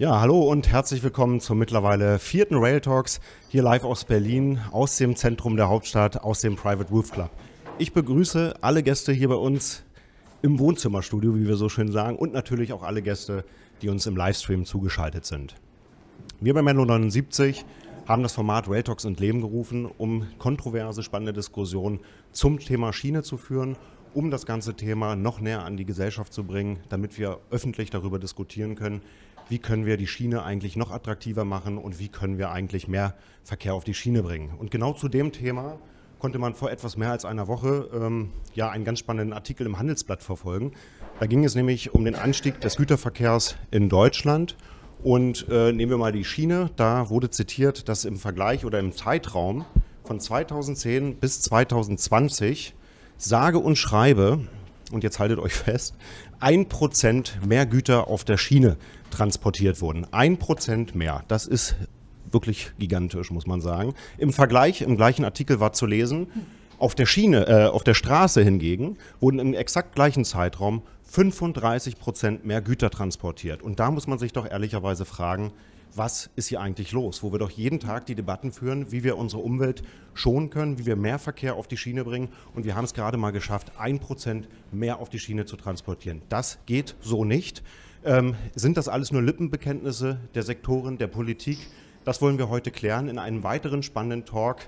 Ja, hallo und herzlich willkommen zum mittlerweile 4. Rail Talks, hier live aus Berlin, aus dem Zentrum der Hauptstadt, aus dem Private Roof Club. Ich begrüße alle Gäste hier bei uns im Wohnzimmerstudio, wie wir so schön sagen, und natürlich auch alle Gäste, die uns im Livestream zugeschaltet sind. Wir bei Menlo 79 haben das Format Rail Talks ins Leben gerufen, um kontroverse, spannende Diskussionen zum Thema Schiene zu führen, um das ganze Thema noch näher an die Gesellschaft zu bringen, damit wir öffentlich darüber diskutieren können, wie können wir die Schiene eigentlich noch attraktiver machen und wie können wir eigentlich mehr Verkehr auf die Schiene bringen. Und genau zu dem Thema konnte man vor etwas mehr als einer Woche einen ganz spannenden Artikel im Handelsblatt verfolgen. Da ging es nämlich um den Anstieg des Güterverkehrs in Deutschland. Und nehmen wir mal die Schiene, da wurde zitiert, dass im Vergleich oder im Zeitraum von 2010 bis 2020 sage und schreibe, und jetzt haltet euch fest, 1% mehr Güter auf der Schiene transportiert wurden. 1% mehr. Das ist wirklich gigantisch, muss man sagen. Im Vergleich, im gleichen Artikel war zu lesen, auf der Schiene, auf der Straße hingegen wurden im exakt gleichen Zeitraum 35% mehr Güter transportiert. Und da muss man sich doch ehrlicherweise fragen, was ist hier eigentlich los? Wo wir doch jeden Tag die Debatten führen, wie wir unsere Umwelt schonen können, wie wir mehr Verkehr auf die Schiene bringen. Und wir haben es gerade mal geschafft, 1% mehr auf die Schiene zu transportieren. Das geht so nicht. Sind das alles nur Lippenbekenntnisse der Sektoren, der Politik? Das wollen wir heute klären in einem weiteren spannenden Talk,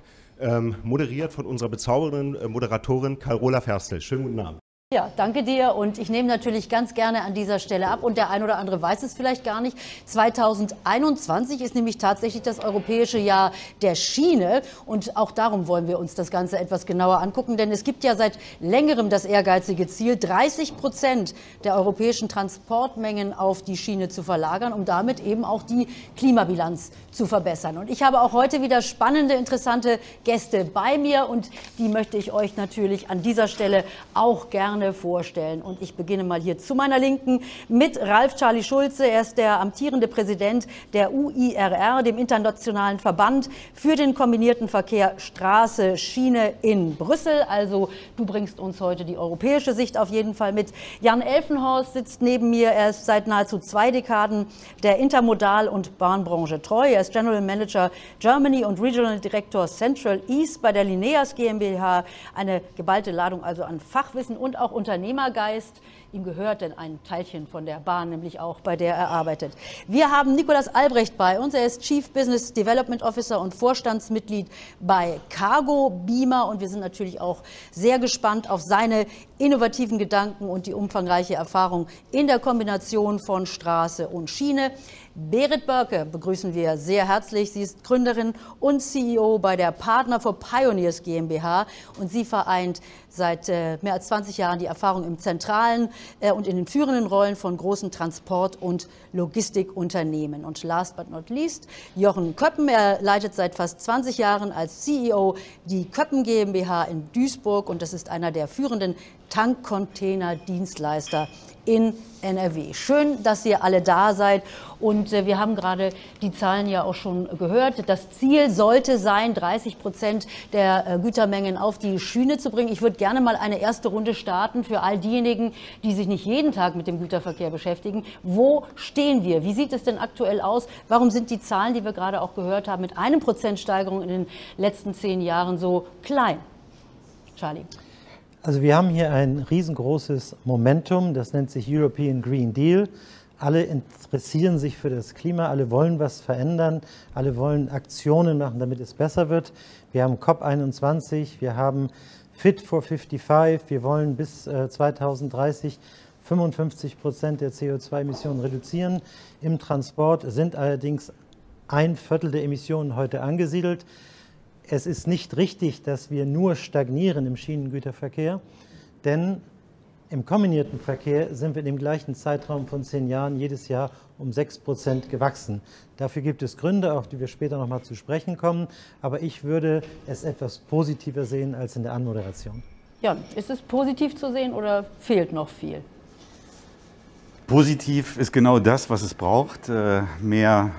moderiert von unserer bezaubernden Moderatorin Carola Ferstel. Schönen guten Abend. Ja, danke dir, und ich nehme natürlich ganz gerne an dieser Stelle ab, und der ein oder andere weiß es vielleicht gar nicht. 2021 ist nämlich tatsächlich das europäische Jahr der Schiene, und auch darum wollen wir uns das Ganze etwas genauer angucken, denn es gibt ja seit längerem das ehrgeizige Ziel, 30% der europäischen Transportmengen auf die Schiene zu verlagern, um damit eben auch die Klimabilanz zu verbessern. Und ich habe auch heute wieder spannende, interessante Gäste bei mir, und die möchte ich euch natürlich an dieser Stelle auch gerne vorstellen. Und ich beginne mal hier zu meiner Linken mit Ralf Charlie Schulze. Er ist der amtierende Präsident der UIRR, dem Internationalen Verband für den kombinierten Verkehr Straße, Schiene in Brüssel. Also du bringst uns heute die europäische Sicht auf jeden Fall mit. Jan Elfenhorst sitzt neben mir. Er ist seit nahezu 2 Dekaden der Intermodal- und Bahnbranche treu. Er ist General Manager Germany und Regional Director Central East bei der Lineas GmbH. Eine geballte Ladung also an Fachwissen und auch Unternehmergeist. Ihm gehört denn ein Teilchen von der Bahn, nämlich auch, bei der er arbeitet. Wir haben Nicolas Albrecht bei uns. Er ist Chief Business Development Officer und Vorstandsmitglied bei Cargo Beamer. Und wir sind natürlich auch sehr gespannt auf seine innovativen Gedanken und die umfangreiche Erfahrung in der Kombination von Straße und Schiene. Berit Börke begrüßen wir sehr herzlich. Sie ist Gründerin und CEO bei der Partner for Pioneers GmbH, und sie vereint seit mehr als 20 Jahren die Erfahrung im zentralen und in den führenden Rollen von großen Transport- und Logistikunternehmen. Und last but not least, Jochen Köppen. Er leitet seit fast 20 Jahren als CEO die Köppen GmbH in Duisburg, und das ist einer der führenden Tankcontainer-Dienstleister in NRW. Schön, dass ihr alle da seid, und wir haben gerade die Zahlen ja auch schon gehört. Das Ziel sollte sein, 30% der Gütermengen auf die Schiene zu bringen. Ich würde gerne mal eine erste Runde starten für all diejenigen, die sich nicht jeden Tag mit dem Güterverkehr beschäftigen. Wo stehen wir? Wie sieht es denn aktuell aus? Warum sind die Zahlen, die wir gerade auch gehört haben, mit 1% Steigerung in den letzten 10 Jahren so klein? Charlie. Also wir haben hier ein riesengroßes Momentum, das nennt sich European Green Deal. Alle interessieren sich für das Klima, alle wollen was verändern, alle wollen Aktionen machen, damit es besser wird. Wir haben COP21, wir haben Fit for 55, wir wollen bis 2030 55% der CO2-Emissionen reduzieren. Im Transport sind allerdings 1/4 der Emissionen heute angesiedelt. Es ist nicht richtig, dass wir nur stagnieren im Schienengüterverkehr, denn im kombinierten Verkehr sind wir in dem gleichen Zeitraum von 10 Jahren jedes Jahr um 6% gewachsen. Dafür gibt es Gründe, auf die wir später noch mal zu sprechen kommen, aber ich würde es etwas positiver sehen als in der Anmoderation. Ja, ist es positiv zu sehen oder fehlt noch viel? Positiv ist genau das, was es braucht. Mehr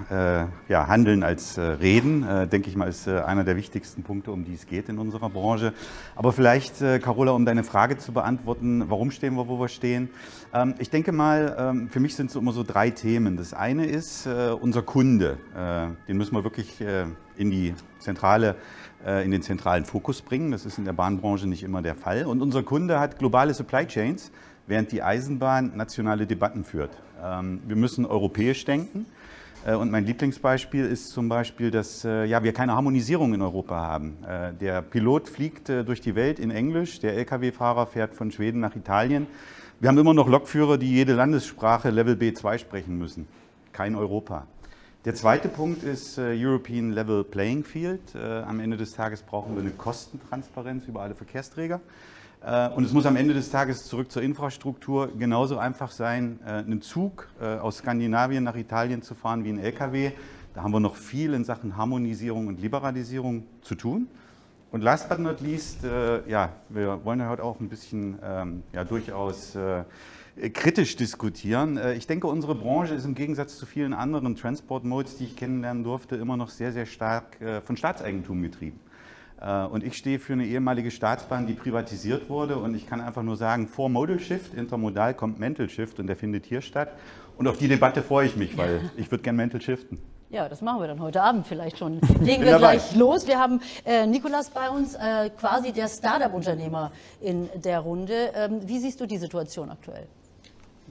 Handeln als Reden, denke ich mal, ist einer der wichtigsten Punkte, um die es geht in unserer Branche. Aber vielleicht, Carola, um deine Frage zu beantworten, warum stehen wir, wo wir stehen? Ich denke mal, für mich sind es immer so 3 Themen. Das eine ist unser Kunde. Den müssen wir wirklich in den zentralen Fokus bringen. Das ist in der Bahnbranche nicht immer der Fall. Und unser Kunde hat globale Supply Chains, während die Eisenbahn nationale Debatten führt. Wir müssen europäisch denken. Und mein Lieblingsbeispiel ist zum Beispiel, dass wir keine Harmonisierung in Europa haben. Der Pilot fliegt durch die Welt in Englisch, der Lkw-Fahrer fährt von Schweden nach Italien. Wir haben immer noch Lokführer, die jede Landessprache Level B2 sprechen müssen. Kein Europa. Der zweite Punkt ist European Level Playing Field. Am Ende des Tages brauchen wir eine Kostentransparenz über alle Verkehrsträger. Und es muss am Ende des Tages zurück zur Infrastruktur genauso einfach sein, einen Zug aus Skandinavien nach Italien zu fahren wie ein Lkw. Da haben wir noch viel in Sachen Harmonisierung und Liberalisierung zu tun. Und last but not least, wir wollen ja heute auch ein bisschen durchaus kritisch diskutieren. Ich denke, unsere Branche ist im Gegensatz zu vielen anderen Transport-Modes, die ich kennenlernen durfte, immer noch sehr, sehr stark von Staatseigentum getrieben. Und ich stehe für eine ehemalige Staatsbahn, die privatisiert wurde. Und ich kann einfach nur sagen, vor Modal Shift, intermodal kommt Mental Shift und der findet hier statt. Und auf die Debatte freue ich mich, weil ich würde gerne Mental shiften. Ja, das machen wir dann heute Abend vielleicht schon. Legen wir gleich los. Wir haben Nicolas bei uns, quasi der Start-up-Unternehmer in der Runde. Wie siehst du die Situation aktuell?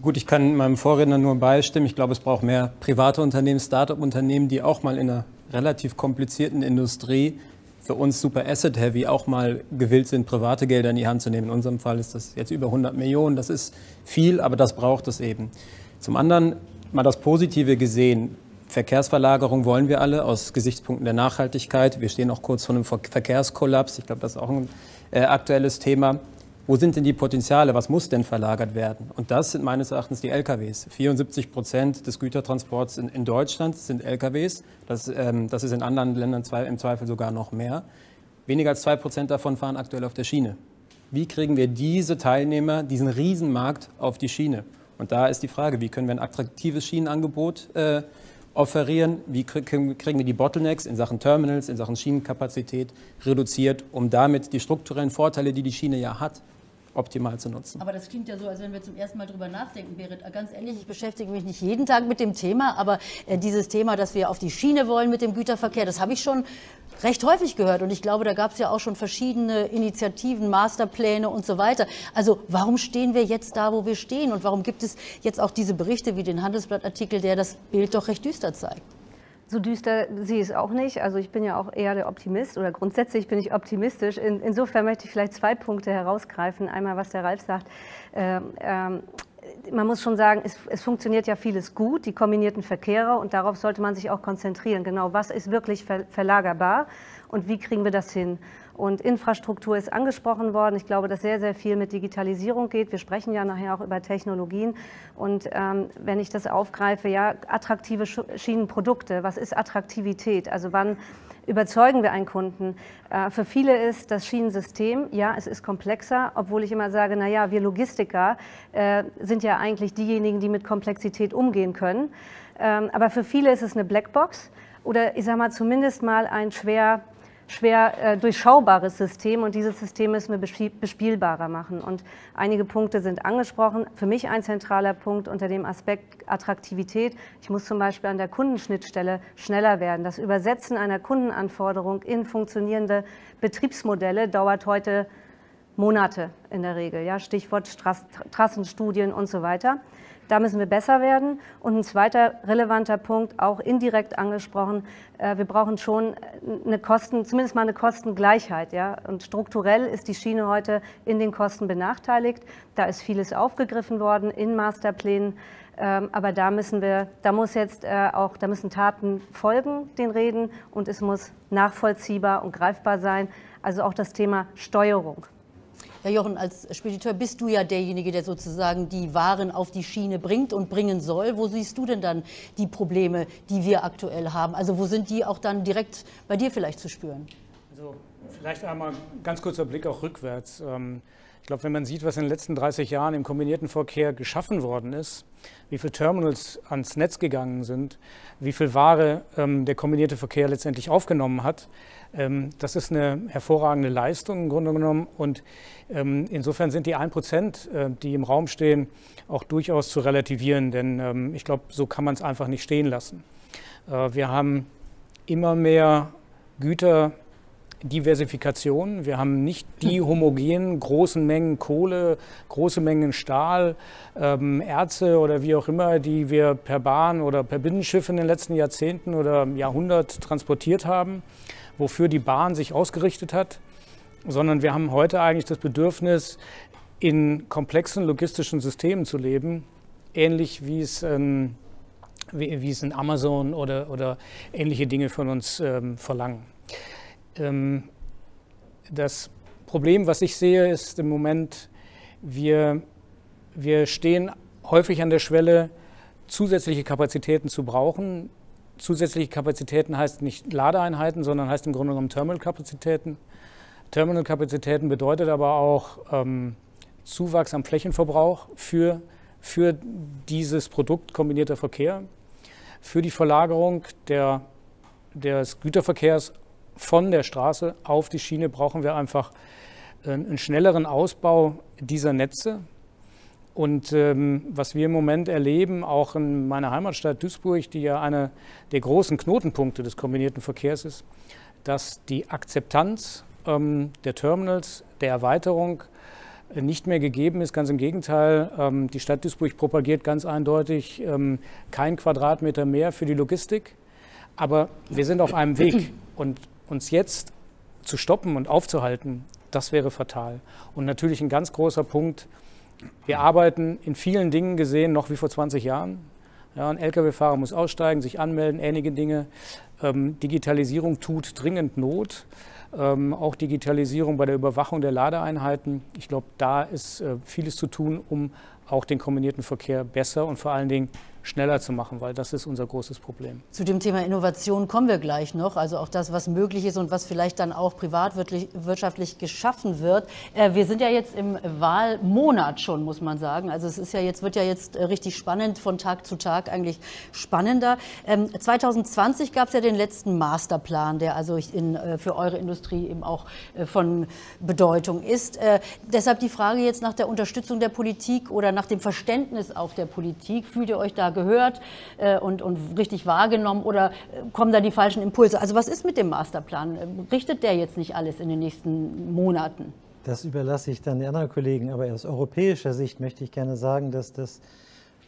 Gut, ich kann meinem Vorredner nur beistimmen. Ich glaube, es braucht mehr private Unternehmen, Start-up-Unternehmen, die auch mal in einer relativ komplizierten Industrie, für uns super asset-heavy, auch mal gewillt sind, private Gelder in die Hand zu nehmen. In unserem Fall ist das jetzt über 100 Millionen. Das ist viel, aber das braucht es eben. Zum anderen mal das Positive gesehen. Verkehrsverlagerung wollen wir alle aus Gesichtspunkten der Nachhaltigkeit. Wir stehen auch kurz vor einem Verkehrskollaps. Ich glaube, das ist auch ein aktuelles Thema. Wo sind denn die Potenziale? Was muss denn verlagert werden? Und das sind meines Erachtens die LKWs. 74% des Gütertransports in Deutschland sind LKWs. Das ist in anderen Ländern im Zweifel sogar noch mehr. Weniger als 2% davon fahren aktuell auf der Schiene. Wie kriegen wir diese Teilnehmer, diesen Riesenmarkt auf die Schiene? Und da ist die Frage, wie können wir ein attraktives Schienenangebot offerieren? Wie kriegen wir die Bottlenecks in Sachen Terminals, in Sachen Schienenkapazität reduziert, um damit die strukturellen Vorteile, die die Schiene ja hat, optimal zu nutzen. Aber das klingt ja so, als wenn wir zum ersten Mal drüber nachdenken, Berit. Ganz ehrlich, ich beschäftige mich nicht jeden Tag mit dem Thema, aber dieses Thema, dass wir auf die Schiene wollen mit dem Güterverkehr, das habe ich schon recht häufig gehört. Und ich glaube, da gab es ja auch schon verschiedene Initiativen, Masterpläne und so weiter. Also warum stehen wir jetzt da, wo wir stehen? Und warum gibt es jetzt auch diese Berichte wie den Handelsblattartikel, der das Bild doch recht düster zeigt? So düster sehe ich es auch nicht. Also ich bin ja auch eher der Optimist oder grundsätzlich bin ich optimistisch. Insofern möchte ich vielleicht 2 Punkte herausgreifen. Einmal, was der Ralf sagt. Man muss schon sagen, es funktioniert ja vieles gut, die kombinierten Verkehre, und darauf sollte man sich auch konzentrieren. Genau, was ist wirklich verlagerbar und wie kriegen wir das hin? Und Infrastruktur ist angesprochen worden. Ich glaube, dass sehr, sehr viel mit Digitalisierung geht. Wir sprechen ja nachher auch über Technologien. Und wenn ich das aufgreife, ja, attraktive Schienenprodukte, was ist Attraktivität? Also wann überzeugen wir einen Kunden? Für viele ist das Schienensystem, ja, es ist komplexer, obwohl ich immer sage, naja, wir Logistiker sind ja eigentlich diejenigen, die mit Komplexität umgehen können. Aber für viele ist es eine Blackbox oder ich sage mal zumindest mal ein schwer durchschaubares System, und dieses System müssen wir bespielbarer machen. Und einige Punkte sind angesprochen. Für mich ein zentraler Punkt unter dem Aspekt Attraktivität. Ich muss zum Beispiel an der Kundenschnittstelle schneller werden. Das Übersetzen einer Kundenanforderung in funktionierende Betriebsmodelle dauert heute Monate in der Regel. Ja? Stichwort Trassenstudien und so weiter. Da müssen wir besser werden. Und ein zweiter relevanter Punkt, auch indirekt angesprochen, wir brauchen schon zumindest mal eine Kostengleichheit. Ja? Und strukturell ist die Schiene heute in den Kosten benachteiligt. Da ist vieles aufgegriffen worden in Masterplänen. Aber da müssen Taten folgen, den Reden, und es muss nachvollziehbar und greifbar sein. Also auch das Thema Steuerung. Herr Jochen, als Spediteur bist du ja derjenige, der sozusagen die Waren auf die Schiene bringt und bringen soll. Wo siehst du denn dann die Probleme, die wir aktuell haben? Also wo sind die auch dann direkt bei dir vielleicht zu spüren? Also vielleicht einmal ganz kurzer Blick auch rückwärts. Ich glaube, wenn man sieht, was in den letzten 30 Jahren im kombinierten Verkehr geschaffen worden ist, wie viele Terminals ans Netz gegangen sind, wie viel Ware der kombinierte Verkehr letztendlich aufgenommen hat, das ist eine hervorragende Leistung im Grunde genommen. Und insofern sind die 1%, die im Raum stehen, auch durchaus zu relativieren. Denn ich glaube, so kann man es einfach nicht stehen lassen. Wir haben immer mehr Güterdiversifikation. Wir haben nicht die homogenen großen Mengen Kohle, große Mengen Stahl, Erze oder wie auch immer, die wir per Bahn oder per Binnenschiff in den letzten Jahrzehnten oder Jahrhundert transportiert haben, wofür die Bahn sich ausgerichtet hat, sondern wir haben heute eigentlich das Bedürfnis, in komplexen logistischen Systemen zu leben, ähnlich wie es in Amazon oder ähnliche Dinge von uns verlangen. Das Problem, was ich sehe, ist im Moment, wir stehen häufig an der Schwelle, zusätzliche Kapazitäten zu brauchen. Zusätzliche Kapazitäten heißt nicht Ladeeinheiten, sondern heißt im Grunde genommen Terminalkapazitäten. Terminalkapazitäten bedeutet aber auch Zuwachs am Flächenverbrauch für dieses Produkt kombinierter Verkehr, für die Verlagerung des Güterverkehrs von der Straße auf die Schiene brauchen wir einfach einen schnelleren Ausbau dieser Netze. Und was wir im Moment erleben, auch in meiner Heimatstadt Duisburg, die ja einer der großen Knotenpunkte des kombinierten Verkehrs ist, dass die Akzeptanz der Terminals, der Erweiterung nicht mehr gegeben ist. Ganz im Gegenteil, die Stadt Duisburg propagiert ganz eindeutig kein Quadratmeter mehr für die Logistik. Aber wir sind auf einem Weg und uns jetzt zu stoppen und aufzuhalten, das wäre fatal. Und natürlich ein ganz großer Punkt, wir arbeiten in vielen Dingen gesehen noch wie vor 20 Jahren. Ja, ein Lkw-Fahrer muss aussteigen, sich anmelden, ähnliche Dinge. Digitalisierung tut dringend Not. Auch Digitalisierung bei der Überwachung der Ladeeinheiten. Ich glaube, da ist vieles zu tun, um auch den kombinierten Verkehr besser und vor allen Dingen schneller zu machen, weil das ist unser großes Problem. Zu dem Thema Innovation kommen wir gleich noch, also auch das, was möglich ist und was vielleicht dann auch privatwirtschaftlich geschaffen wird. Wir sind ja jetzt im Wahlmonat schon, muss man sagen. Also es ist ja jetzt, wird ja jetzt richtig spannend, von Tag zu Tag eigentlich spannender. 2020 gab es ja den letzten Masterplan, der also für eure Industrie eben auch von Bedeutung ist. Deshalb die Frage jetzt nach der Unterstützung der Politik oder nach dem Verständnis auch der Politik. Fühlt ihr euch da gehört und richtig wahrgenommen oder kommen da die falschen Impulse? Also was ist mit dem Masterplan? Richtet der jetzt nicht alles in den nächsten Monaten? Das überlasse ich dann den anderen Kollegen, aber aus europäischer Sicht möchte ich gerne sagen, dass das,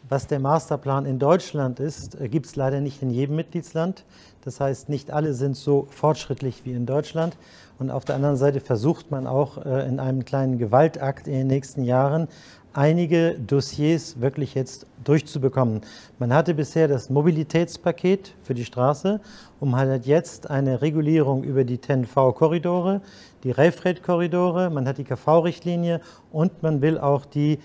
was der Masterplan in Deutschland ist, gibt es leider nicht in jedem Mitgliedsland. Das heißt, nicht alle sind so fortschrittlich wie in Deutschland. Und auf der anderen Seite versucht man auch in einem kleinen Gewaltakt in den nächsten Jahren einige Dossiers wirklich jetzt durchzubekommen. Man hatte bisher das Mobilitätspaket für die Straße und man hat jetzt eine Regulierung über die TEN-V-Korridore, die Rail-Freight-Korridore, man hat die KV-Richtlinie und man will auch die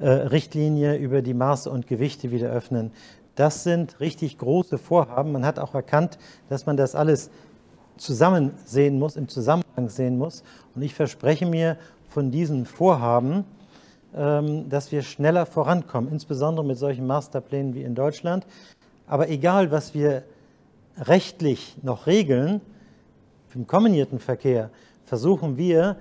Richtlinie über die Maße und Gewichte wieder öffnen. Das sind richtig große Vorhaben. Man hat auch erkannt, dass man das alles zusammen sehen muss, im Zusammenhang sehen muss. Und ich verspreche mir von diesen Vorhaben, dass wir schneller vorankommen, insbesondere mit solchen Masterplänen wie in Deutschland. Aber egal, was wir rechtlich noch regeln, im kombinierten Verkehr versuchen wir,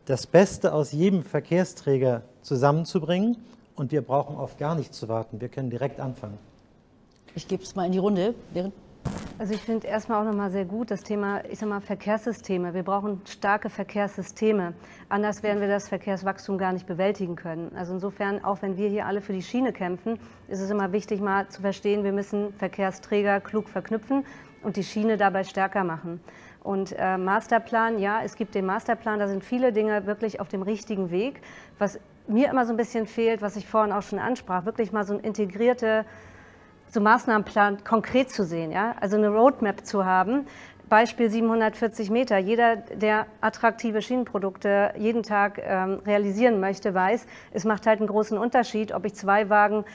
das Beste aus jedem Verkehrsträger zusammenzubringen und wir brauchen auf gar nichts zu warten. Wir können direkt anfangen. Ich gebe es mal in die Runde. Also ich finde erstmal auch nochmal sehr gut das Thema, ich sag mal, Verkehrssysteme. Wir brauchen starke Verkehrssysteme. Anders werden wir das Verkehrswachstum gar nicht bewältigen können. Also insofern, auch wenn wir hier alle für die Schiene kämpfen, ist es immer wichtig, mal zu verstehen, wir müssen Verkehrsträger klug verknüpfen und die Schiene dabei stärker machen. Und Masterplan, ja, es gibt den Masterplan, da sind viele Dinge wirklich auf dem richtigen Weg. Was mir immer so ein bisschen fehlt, was ich vorhin auch schon ansprach, wirklich mal so ein integrierter Maßnahmenplan konkret zu sehen, ja? Also eine Roadmap zu haben. Beispiel 740 Meter. Jeder, der attraktive Schienenprodukte jeden Tag realisieren möchte, weiß, es macht halt einen großen Unterschied, ob ich 2 Wagen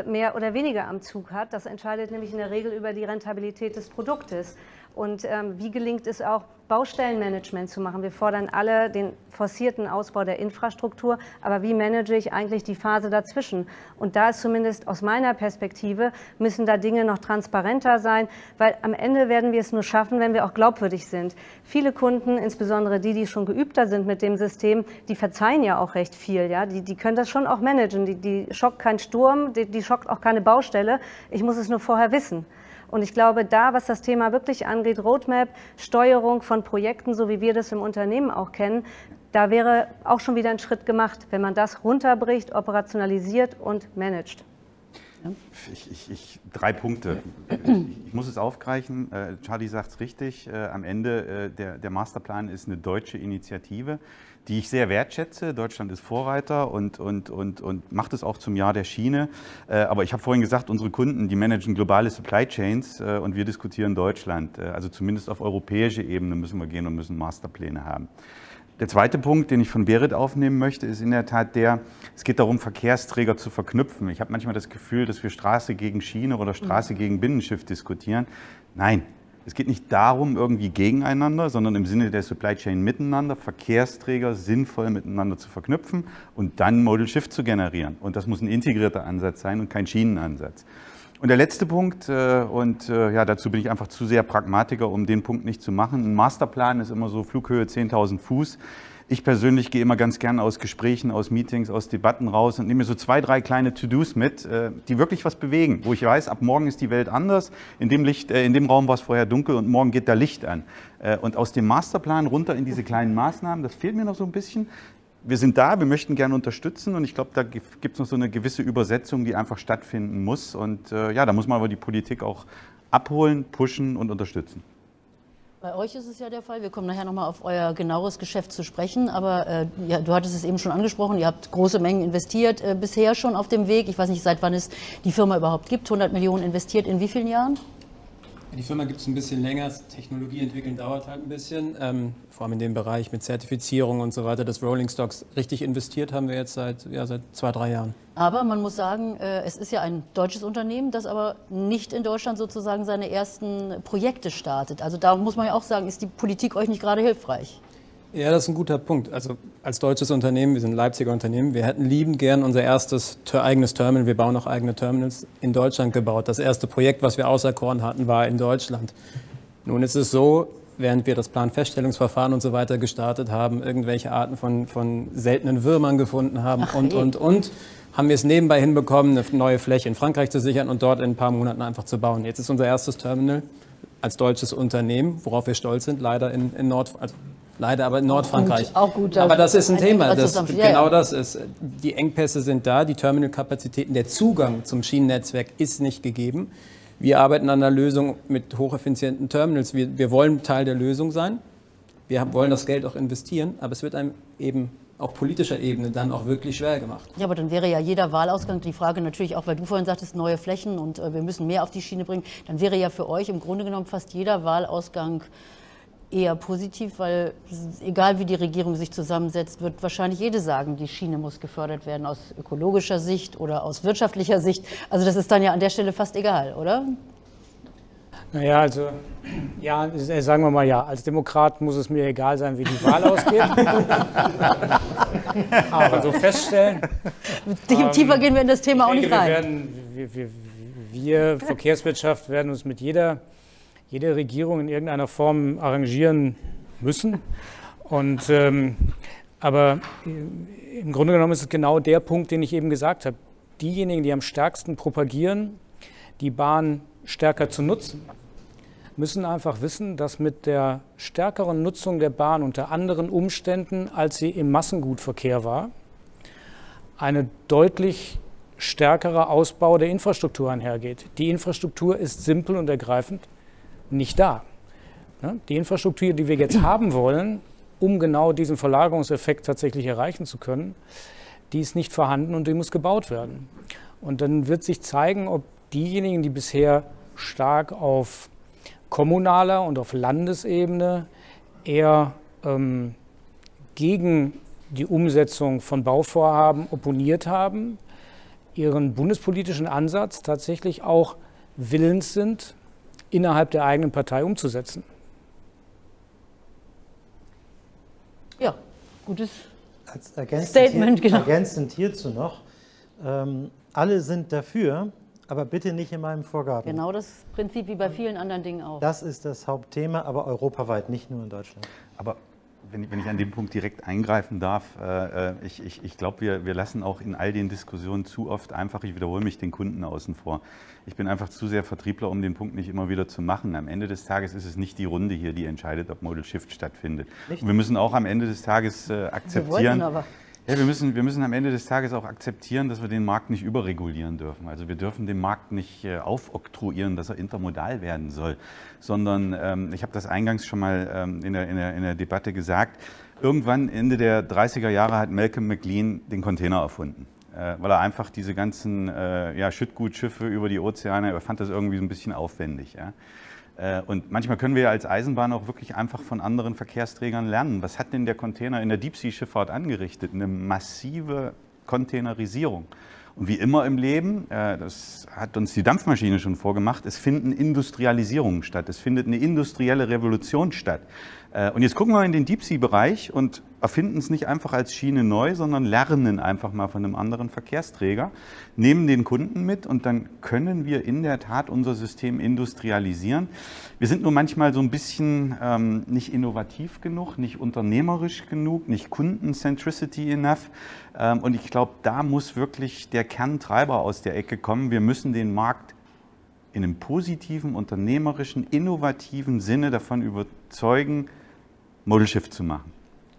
mehr oder weniger am Zug habe. Das entscheidet nämlich in der Regel über die Rentabilität des Produktes. Und wie gelingt es auch, Baustellenmanagement zu machen? Wir fordern alle den forcierten Ausbau der Infrastruktur, aber wie manage ich eigentlich die Phase dazwischen? Und da ist zumindest aus meiner Perspektive, müssen da Dinge noch transparenter sein, weil am Ende werden wir es nur schaffen, wenn wir auch glaubwürdig sind. Viele Kunden, insbesondere die schon geübter sind mit dem System, die verzeihen ja auch recht viel. Ja? Die können das schon auch managen. Die schockt kein Sturm, die schockt auch keine Baustelle. Ich muss es nur vorher wissen. Und ich glaube, da, was das Thema wirklich angeht, Roadmap, Steuerung von Projekten, so wie wir das im Unternehmen auch kennen, da wäre auch schon wieder ein Schritt gemacht, wenn man das runterbricht, operationalisiert und managt. Ja. 3 Punkte. Ich muss es aufgreifen. Charlie sagt es richtig. Am Ende, der Masterplan ist eine deutsche Initiative, die ich sehr wertschätze. Deutschland ist Vorreiter und macht es auch zum Jahr der Schiene. Aber ich habe vorhin gesagt, unsere Kunden, die managen globale Supply Chains und wir diskutieren Deutschland. Also zumindest auf europäischer Ebene müssen wir gehen und müssen Masterpläne haben. Der zweite Punkt, den ich von Berit aufnehmen möchte, ist in der Tat es geht darum, Verkehrsträger zu verknüpfen. Ich habe manchmal das Gefühl, dass wir Straße gegen Schiene oder Straße gegen Binnenschiff diskutieren. Nein, es geht nicht darum, irgendwie gegeneinander, sondern im Sinne der Supply Chain miteinander, Verkehrsträger sinnvoll miteinander zu verknüpfen und dann Modal Shift zu generieren. Und das muss ein integrierter Ansatz sein und kein Schienenansatz. Und der letzte Punkt, dazu bin ich einfach zu sehr Pragmatiker, um den Punkt nicht zu machen. Ein Masterplan ist immer so Flughöhe 10.000 Fuß. Ich persönlich gehe immer ganz gerne aus Gesprächen, aus Meetings, aus Debatten raus und nehme mir so 2, 3 kleine To-Dos mit, die wirklich was bewegen, wo ich weiß, ab morgen ist die Welt anders, in dem Raum war es vorher dunkel und morgen geht da Licht an. Und aus dem Masterplan runter in diese kleinen Maßnahmen, das fehlt mir noch so ein bisschen. Wir sind da, wir möchten gerne unterstützen und ich glaube, da gibt es noch so eine gewisse Übersetzung, die einfach stattfinden muss. Und da muss man aber die Politik auch abholen, pushen und unterstützen. Bei euch ist es ja der Fall, wir kommen nachher nochmal auf euer genaueres Geschäft zu sprechen, aber du hattest es eben schon angesprochen, ihr habt große Mengen investiert, bisher schon auf dem Weg. Ich weiß nicht, seit wann es die Firma überhaupt gibt, 100 Millionen investiert, in wie vielen Jahren? Die Firma gibt es ein bisschen länger, Technologie entwickeln dauert halt ein bisschen, vor allem in dem Bereich mit Zertifizierung und so weiter, des Rolling Stocks richtig investiert haben wir jetzt seit 2, 3 Jahren. Aber man muss sagen, es ist ja ein deutsches Unternehmen, das aber nicht in Deutschland sozusagen seine ersten Projekte startet. Also da muss man ja auch sagen, ist die Politik euch nicht gerade hilfreich? Ja, das ist ein guter Punkt. Also als deutsches Unternehmen, wir sind ein Leipziger Unternehmen, wir hätten liebend gern unser erstes eigenes Terminal, wir bauen auch eigene Terminals, in Deutschland gebaut. Das erste Projekt, was wir auserkoren hatten, war in Deutschland. Nun ist es so, während wir das Planfeststellungsverfahren und so weiter gestartet haben, irgendwelche Arten von seltenen Würmern gefunden haben haben wir es nebenbei hinbekommen, eine neue Fläche in Frankreich zu sichern und dort in ein paar Monaten einfach zu bauen. Jetzt ist unser erstes Terminal als deutsches Unternehmen, worauf wir stolz sind, leider in Nordfrankreich. Auch gut, aber das ist ein Thema. Das ist. Die Engpässe sind da, die Terminalkapazitäten, der Zugang zum Schienennetzwerk ist nicht gegeben. Wir arbeiten an einer Lösung mit hocheffizienten Terminals. Wir wollen Teil der Lösung sein. Wir wollen das Geld auch investieren, aber es wird einem eben auf politischer Ebene dann auch wirklich schwer gemacht. Ja, aber dann wäre ja jeder Wahlausgang, die Frage natürlich auch, weil du vorhin sagtest, neue Flächen und wir müssen mehr auf die Schiene bringen, dann wäre ja für euch im Grunde genommen fast jeder Wahlausgang eher positiv, weil egal wie die Regierung sich zusammensetzt, wird wahrscheinlich jede sagen, die Schiene muss gefördert werden aus ökologischer Sicht oder aus wirtschaftlicher Sicht. Also das ist dann ja an der Stelle fast egal, oder? Naja, also, ja, sagen wir mal ja, als Demokrat muss es mir egal sein, wie die Wahl ausgeht. Aber so feststellen... Tiefer gehen wir in das Thema auch nicht rein. Wir Verkehrswirtschaft werden uns mit jede Regierung in irgendeiner Form arrangieren müssen. Aber im Grunde genommen ist es genau der Punkt, den ich eben gesagt habe. Diejenigen, die am stärksten propagieren, die Bahn stärker zu nutzen, müssen einfach wissen, dass mit der stärkeren Nutzung der Bahn unter anderen Umständen, als sie im Massengutverkehr war, eine deutlich stärkerer Ausbau der Infrastruktur einhergeht. Die Infrastruktur ist simpel und ergreifend nicht da. Die Infrastruktur, die wir jetzt haben wollen, um genau diesen Verlagerungseffekt tatsächlich erreichen zu können, die ist nicht vorhanden und die muss gebaut werden. Und dann wird sich zeigen, ob diejenigen, die bisher stark auf kommunaler und auf Landesebene eher gegen die Umsetzung von Bauvorhaben opponiert haben, ihren bundespolitischen Ansatz tatsächlich auch willens sind, innerhalb der eigenen Partei umzusetzen. Ja, gutes Als Statement, genau. Ergänzend hierzu noch, alle sind dafür, aber bitte nicht in meinem Vorgarten. Genau das Prinzip wie bei vielen anderen Dingen auch. Das ist das Hauptthema, aber europaweit, nicht nur in Deutschland. Aber wenn ich an dem Punkt direkt eingreifen darf, ich glaube, wir lassen auch in all den Diskussionen zu oft einfach, ich wiederhole mich, den Kunden außen vor. Ich bin einfach zu sehr Vertriebler, um den Punkt nicht immer wieder zu machen. Am Ende des Tages ist es nicht die Runde hier, die entscheidet, ob Modal Shift stattfindet. Und wir müssen auch am Ende des Tages akzeptieren. Ja, wir müssen am Ende des Tages auch akzeptieren, dass wir den Markt nicht überregulieren dürfen. Also wir dürfen dem Markt nicht aufoktroyieren, dass er intermodal werden soll, sondern ich habe das eingangs schon mal in der Debatte gesagt, irgendwann Ende der 30er Jahre hat Malcolm McLean den Container erfunden, weil er einfach diese ganzen Schüttgutschiffe über die Ozeane, er fand das irgendwie so ein bisschen aufwendig. Ja. Und manchmal können wir ja als Eisenbahn auch wirklich einfach von anderen Verkehrsträgern lernen. Was hat denn der Container in der Deep-Sea-Schifffahrt angerichtet? Eine massive Containerisierung. Und wie immer im Leben, das hat uns die Dampfmaschine schon vorgemacht, es finden Industrialisierungen statt. Es findet eine industrielle Revolution statt. Und jetzt gucken wir in den Deep-Sea-Bereich und erfinden es nicht einfach als Schiene neu, sondern lernen einfach mal von einem anderen Verkehrsträger, nehmen den Kunden mit und dann können wir in der Tat unser System industrialisieren. Wir sind nur manchmal so ein bisschen nicht innovativ genug, nicht unternehmerisch genug, nicht Kundencentricity enough. Und ich glaube, da muss wirklich der Kerntreiber aus der Ecke kommen. Wir müssen den Markt in einem positiven, unternehmerischen, innovativen Sinne davon überzeugen, Modal Shift zu machen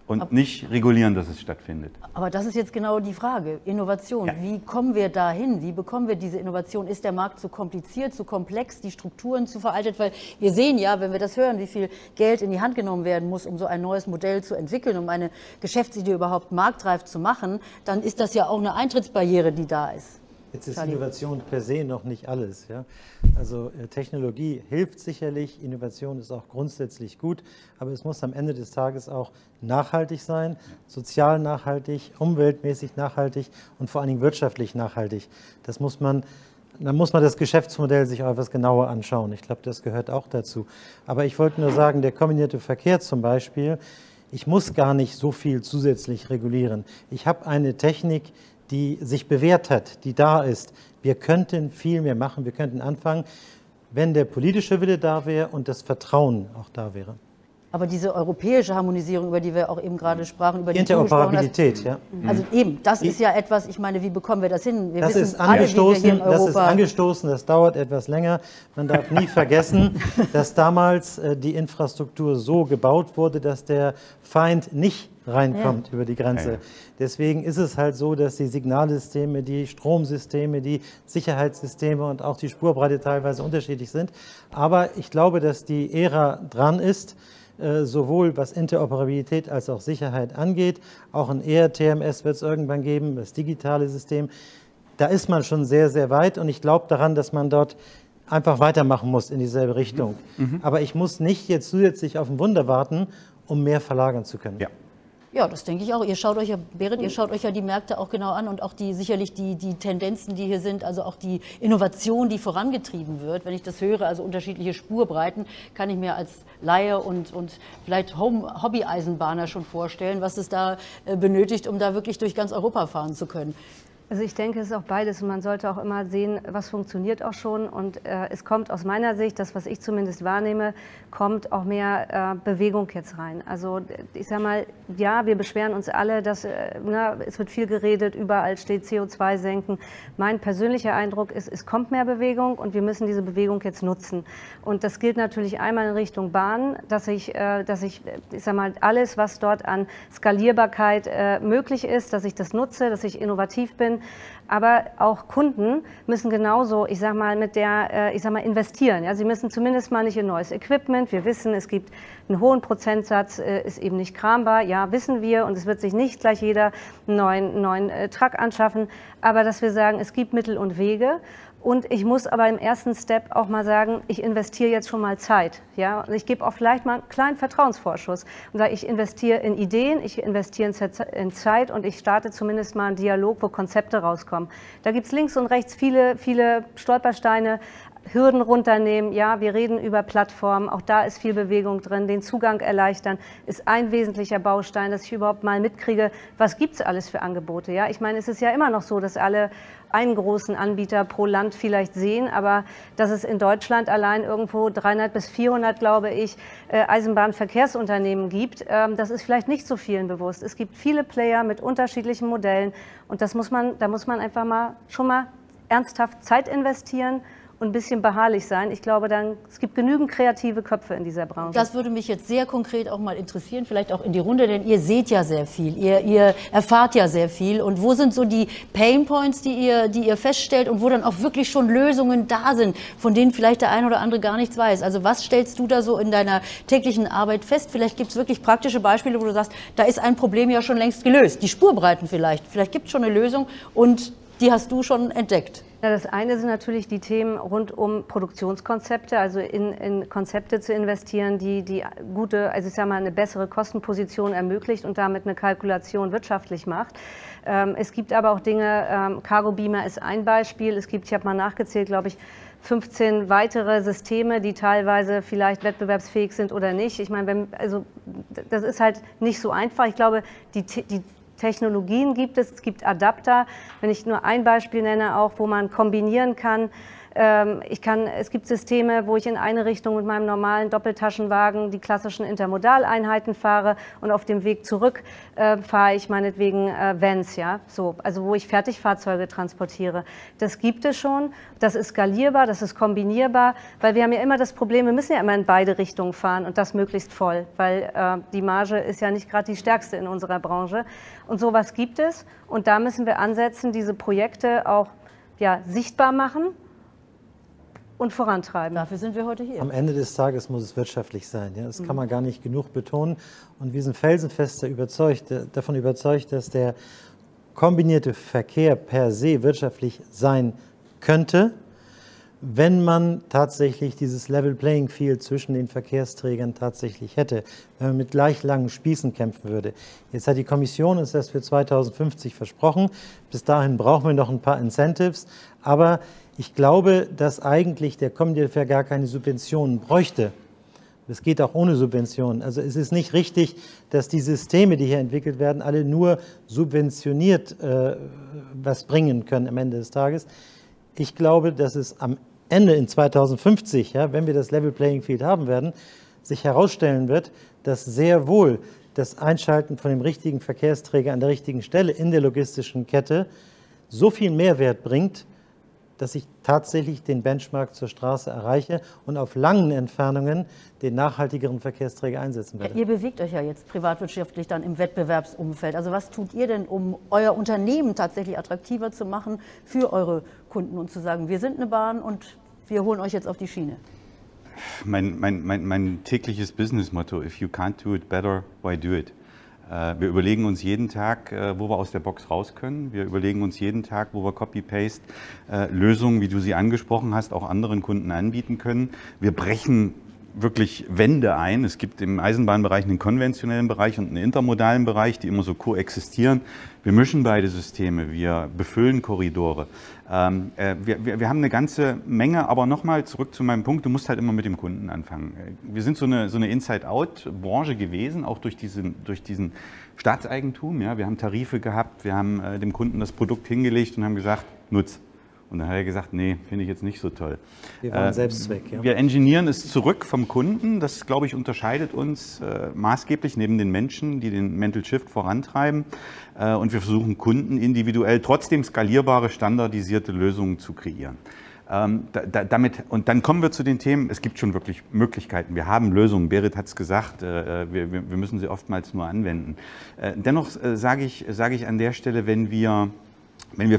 und nicht regulieren, dass es stattfindet. Aber das ist jetzt genau die Frage, Innovation. Ja. Wie kommen wir dahin? Wie bekommen wir diese Innovation? Ist der Markt zu kompliziert, zu komplex, die Strukturen zu veraltet? Weil wir sehen ja, wenn wir das hören, wie viel Geld in die Hand genommen werden muss, um so ein neues Modell zu entwickeln, um eine Geschäftsidee überhaupt marktreif zu machen, dann ist das ja auch eine Eintrittsbarriere, die da ist. Jetzt ist Innovation per se noch nicht alles. Ja? Also Technologie hilft sicherlich, Innovation ist auch grundsätzlich gut, aber es muss am Ende des Tages auch nachhaltig sein, sozial nachhaltig, umweltmäßig nachhaltig und vor allen Dingen wirtschaftlich nachhaltig. Da muss man das Geschäftsmodell sich auch etwas genauer anschauen. Ich glaube, das gehört auch dazu. Aber ich wollte nur sagen, der kombinierte Verkehr zum Beispiel, ich muss gar nicht so viel zusätzlich regulieren. Ich habe eine Technik, die sich bewährt hat, die da ist. Wir könnten viel mehr machen, wir könnten anfangen, wenn der politische Wille da wäre und das Vertrauen auch da wäre. Aber diese europäische Harmonisierung, über die wir auch eben gerade sprachen, über die Interoperabilität, ja. Also eben, das ist ja etwas, ich meine, wie bekommen wir das hin? Wir das wissen ist angestoßen, alle, wie wir hier in Europa das dauert etwas länger. Man darf nie vergessen, dass damals die Infrastruktur so gebaut wurde, dass der Feind nicht reinkommt über die Grenze. Deswegen ist es halt so, dass die Signalsysteme, die Stromsysteme, die Sicherheitssysteme und auch die Spurbreite teilweise unterschiedlich sind. Aber ich glaube, dass die Ära dran ist, sowohl was Interoperabilität als auch Sicherheit angeht. Auch ein ERTMS wird es irgendwann geben, das digitale System. Da ist man schon sehr, sehr weit und ich glaube daran, dass man dort einfach weitermachen muss in dieselbe Richtung. Aber ich muss nicht jetzt zusätzlich auf ein Wunder warten, um mehr verlagern zu können. Ja. Ja, das denke ich auch. Ihr schaut euch ja, Berit, ihr schaut euch ja die Märkte auch genau an und auch sicherlich die Tendenzen, die hier sind, also auch die Innovation, die vorangetrieben wird. Wenn ich das höre, also unterschiedliche Spurbreiten, kann ich mir als Laie und vielleicht Hobby-Eisenbahner schon vorstellen, was es da benötigt, um da wirklich durch ganz Europa fahren zu können. Also ich denke, es ist auch beides und man sollte auch immer sehen, was funktioniert auch schon und es kommt aus meiner Sicht, das was ich zumindest wahrnehme, kommt auch mehr Bewegung jetzt rein. Also ich sage mal, ja, wir beschweren uns alle, dass es wird viel geredet, überall steht CO2 senken. Mein persönlicher Eindruck ist, es kommt mehr Bewegung und wir müssen diese Bewegung jetzt nutzen. Und das gilt natürlich einmal in Richtung Bahn, dass ich sage mal, alles, was dort an Skalierbarkeit möglich ist, dass ich das nutze, dass ich innovativ bin. Aber auch Kunden müssen genauso, ich sag mal, investieren. Ja, sie müssen zumindest mal nicht in neues Equipment. Wir wissen, es gibt einen hohen Prozentsatz, ist eben nicht krambar. Ja, wissen wir. Und es wird sich nicht gleich jeder einen neuen Truck anschaffen. Aber dass wir sagen, es gibt Mittel und Wege. Und ich muss aber im ersten Step auch mal sagen, ich investiere jetzt schon mal Zeit. Ja? Ich gebe auch vielleicht mal einen kleinen Vertrauensvorschuss und sage, ich investiere in Ideen, ich investiere in Zeit und ich starte zumindest mal einen Dialog, wo Konzepte rauskommen. Da gibt es links und rechts viele Stolpersteine, Hürden runternehmen, ja, wir reden über Plattformen, auch da ist viel Bewegung drin, den Zugang erleichtern, ist ein wesentlicher Baustein, dass ich überhaupt mal mitkriege, was gibt es alles für Angebote, ja. Ich meine, es ist ja immer noch so, dass alle einen großen Anbieter pro Land vielleicht sehen, aber dass es in Deutschland allein irgendwo 300 bis 400, glaube ich, Eisenbahnverkehrsunternehmen gibt, das ist vielleicht nicht so vielen bewusst. Es gibt viele Player mit unterschiedlichen Modellen und da muss man einfach mal schon mal ernsthaft Zeit investieren und ein bisschen beharrlich sein. Ich glaube, es gibt genügend kreative Köpfe in dieser Branche. Das würde mich jetzt sehr konkret auch mal interessieren, vielleicht auch in die Runde, denn ihr seht ja sehr viel, ihr erfahrt ja sehr viel. Und wo sind so die Painpoints, die ihr feststellt und wo dann auch wirklich schon Lösungen da sind, von denen vielleicht der ein oder andere gar nichts weiß? Also was stellst du da so in deiner täglichen Arbeit fest? Vielleicht gibt es wirklich praktische Beispiele, wo du sagst, da ist ein Problem ja schon längst gelöst. Die Spurbreiten vielleicht. Vielleicht gibt es schon eine Lösung und die hast du schon entdeckt. Ja, das eine sind natürlich die Themen rund um Produktionskonzepte, also in Konzepte zu investieren, die gute, also ich sage mal, eine bessere Kostenposition ermöglicht und damit eine Kalkulation wirtschaftlich macht. Es gibt aber auch Dinge, Cargo Beamer ist ein Beispiel, ich habe mal nachgezählt, glaube ich, 15 weitere Systeme, die teilweise vielleicht wettbewerbsfähig sind oder nicht. Ich meine, das ist halt nicht so einfach. Ich glaube, die Technologien gibt es gibt Adapter. Wenn ich nur ein Beispiel nenne, auch wo man kombinieren kann. Es gibt Systeme, wo ich in eine Richtung mit meinem normalen Doppeltaschenwagen die klassischen Intermodaleinheiten fahre und auf dem Weg zurück fahre ich meinetwegen Vans, ja, so, also wo ich Fertigfahrzeuge transportiere. Das gibt es schon, das ist skalierbar, das ist kombinierbar, weil wir haben ja immer das Problem, wir müssen ja immer in beide Richtungen fahren und das möglichst voll, weil die Marge ist ja nicht gerade die stärkste in unserer Branche. Und sowas gibt es und da müssen wir ansetzen, diese Projekte auch sichtbar machen und vorantreiben. Dafür sind wir heute hier. Am Ende des Tages muss es wirtschaftlich sein. Ja? Das kann man gar nicht genug betonen. Und wir sind felsenfest davon überzeugt, dass der kombinierte Verkehr per se wirtschaftlich sein könnte, wenn man tatsächlich dieses Level Playing Field zwischen den Verkehrsträgern tatsächlich hätte, wenn man mit gleich langen Spießen kämpfen würde. Jetzt hat die Kommission uns das für 2050 versprochen. Bis dahin brauchen wir noch ein paar Incentives, aber ich glaube, dass eigentlich der kommende Verkehr gar keine Subventionen bräuchte. Das geht auch ohne Subventionen. Also es ist nicht richtig, dass die Systeme, die hier entwickelt werden, alle nur subventioniert was bringen können am Ende des Tages. Ich glaube, dass es am Ende in 2050, ja, wenn wir das Level Playing Field haben werden, sich herausstellen wird, dass sehr wohl das Einschalten von dem richtigen Verkehrsträger an der richtigen Stelle in der logistischen Kette so viel Mehrwert bringt, dass ich tatsächlich den Benchmark zur Straße erreiche und auf langen Entfernungen den nachhaltigeren Verkehrsträger einsetzen werde. Ihr bewegt euch ja jetzt privatwirtschaftlich dann im Wettbewerbsumfeld. Also was tut ihr denn, um euer Unternehmen tatsächlich attraktiver zu machen für eure Kunden und zu sagen, wir sind eine Bahn und wir holen euch jetzt auf die Schiene? Mein tägliches Business-Motto, if you can't do it better, why do it? Wir überlegen uns jeden Tag, wo wir aus der Box raus können. Wir überlegen uns jeden Tag, wo wir Copy-Paste Lösungen, wie du sie angesprochen hast, auch anderen Kunden anbieten können. Wir brechen wirklich Wände ein. Es gibt im Eisenbahnbereich einen konventionellen Bereich und einen intermodalen Bereich, die immer so koexistieren. Wir mischen beide Systeme, wir befüllen Korridore. Wir haben eine ganze Menge, aber nochmal zurück zu meinem Punkt, du musst halt immer mit dem Kunden anfangen. Wir sind so eine Inside-Out-Branche gewesen, auch durch diesen Staatseigentum. Ja. Wir haben Tarife gehabt, wir haben dem Kunden das Produkt hingelegt und haben gesagt, nutz. Und dann hat er gesagt, nee, finde ich jetzt nicht so toll. Wir wollen Selbstzweck. Ja. Wir engineeren es zurück vom Kunden. Das, glaube ich, unterscheidet uns maßgeblich neben den Menschen, die den Mental Shift vorantreiben. Und wir versuchen Kunden individuell trotzdem skalierbare, standardisierte Lösungen zu kreieren. Und dann kommen wir zu den Themen, es gibt schon wirklich Möglichkeiten. Wir haben Lösungen, Berit hat es gesagt, wir müssen sie oftmals nur anwenden. Dennoch sage ich an der Stelle, wenn wir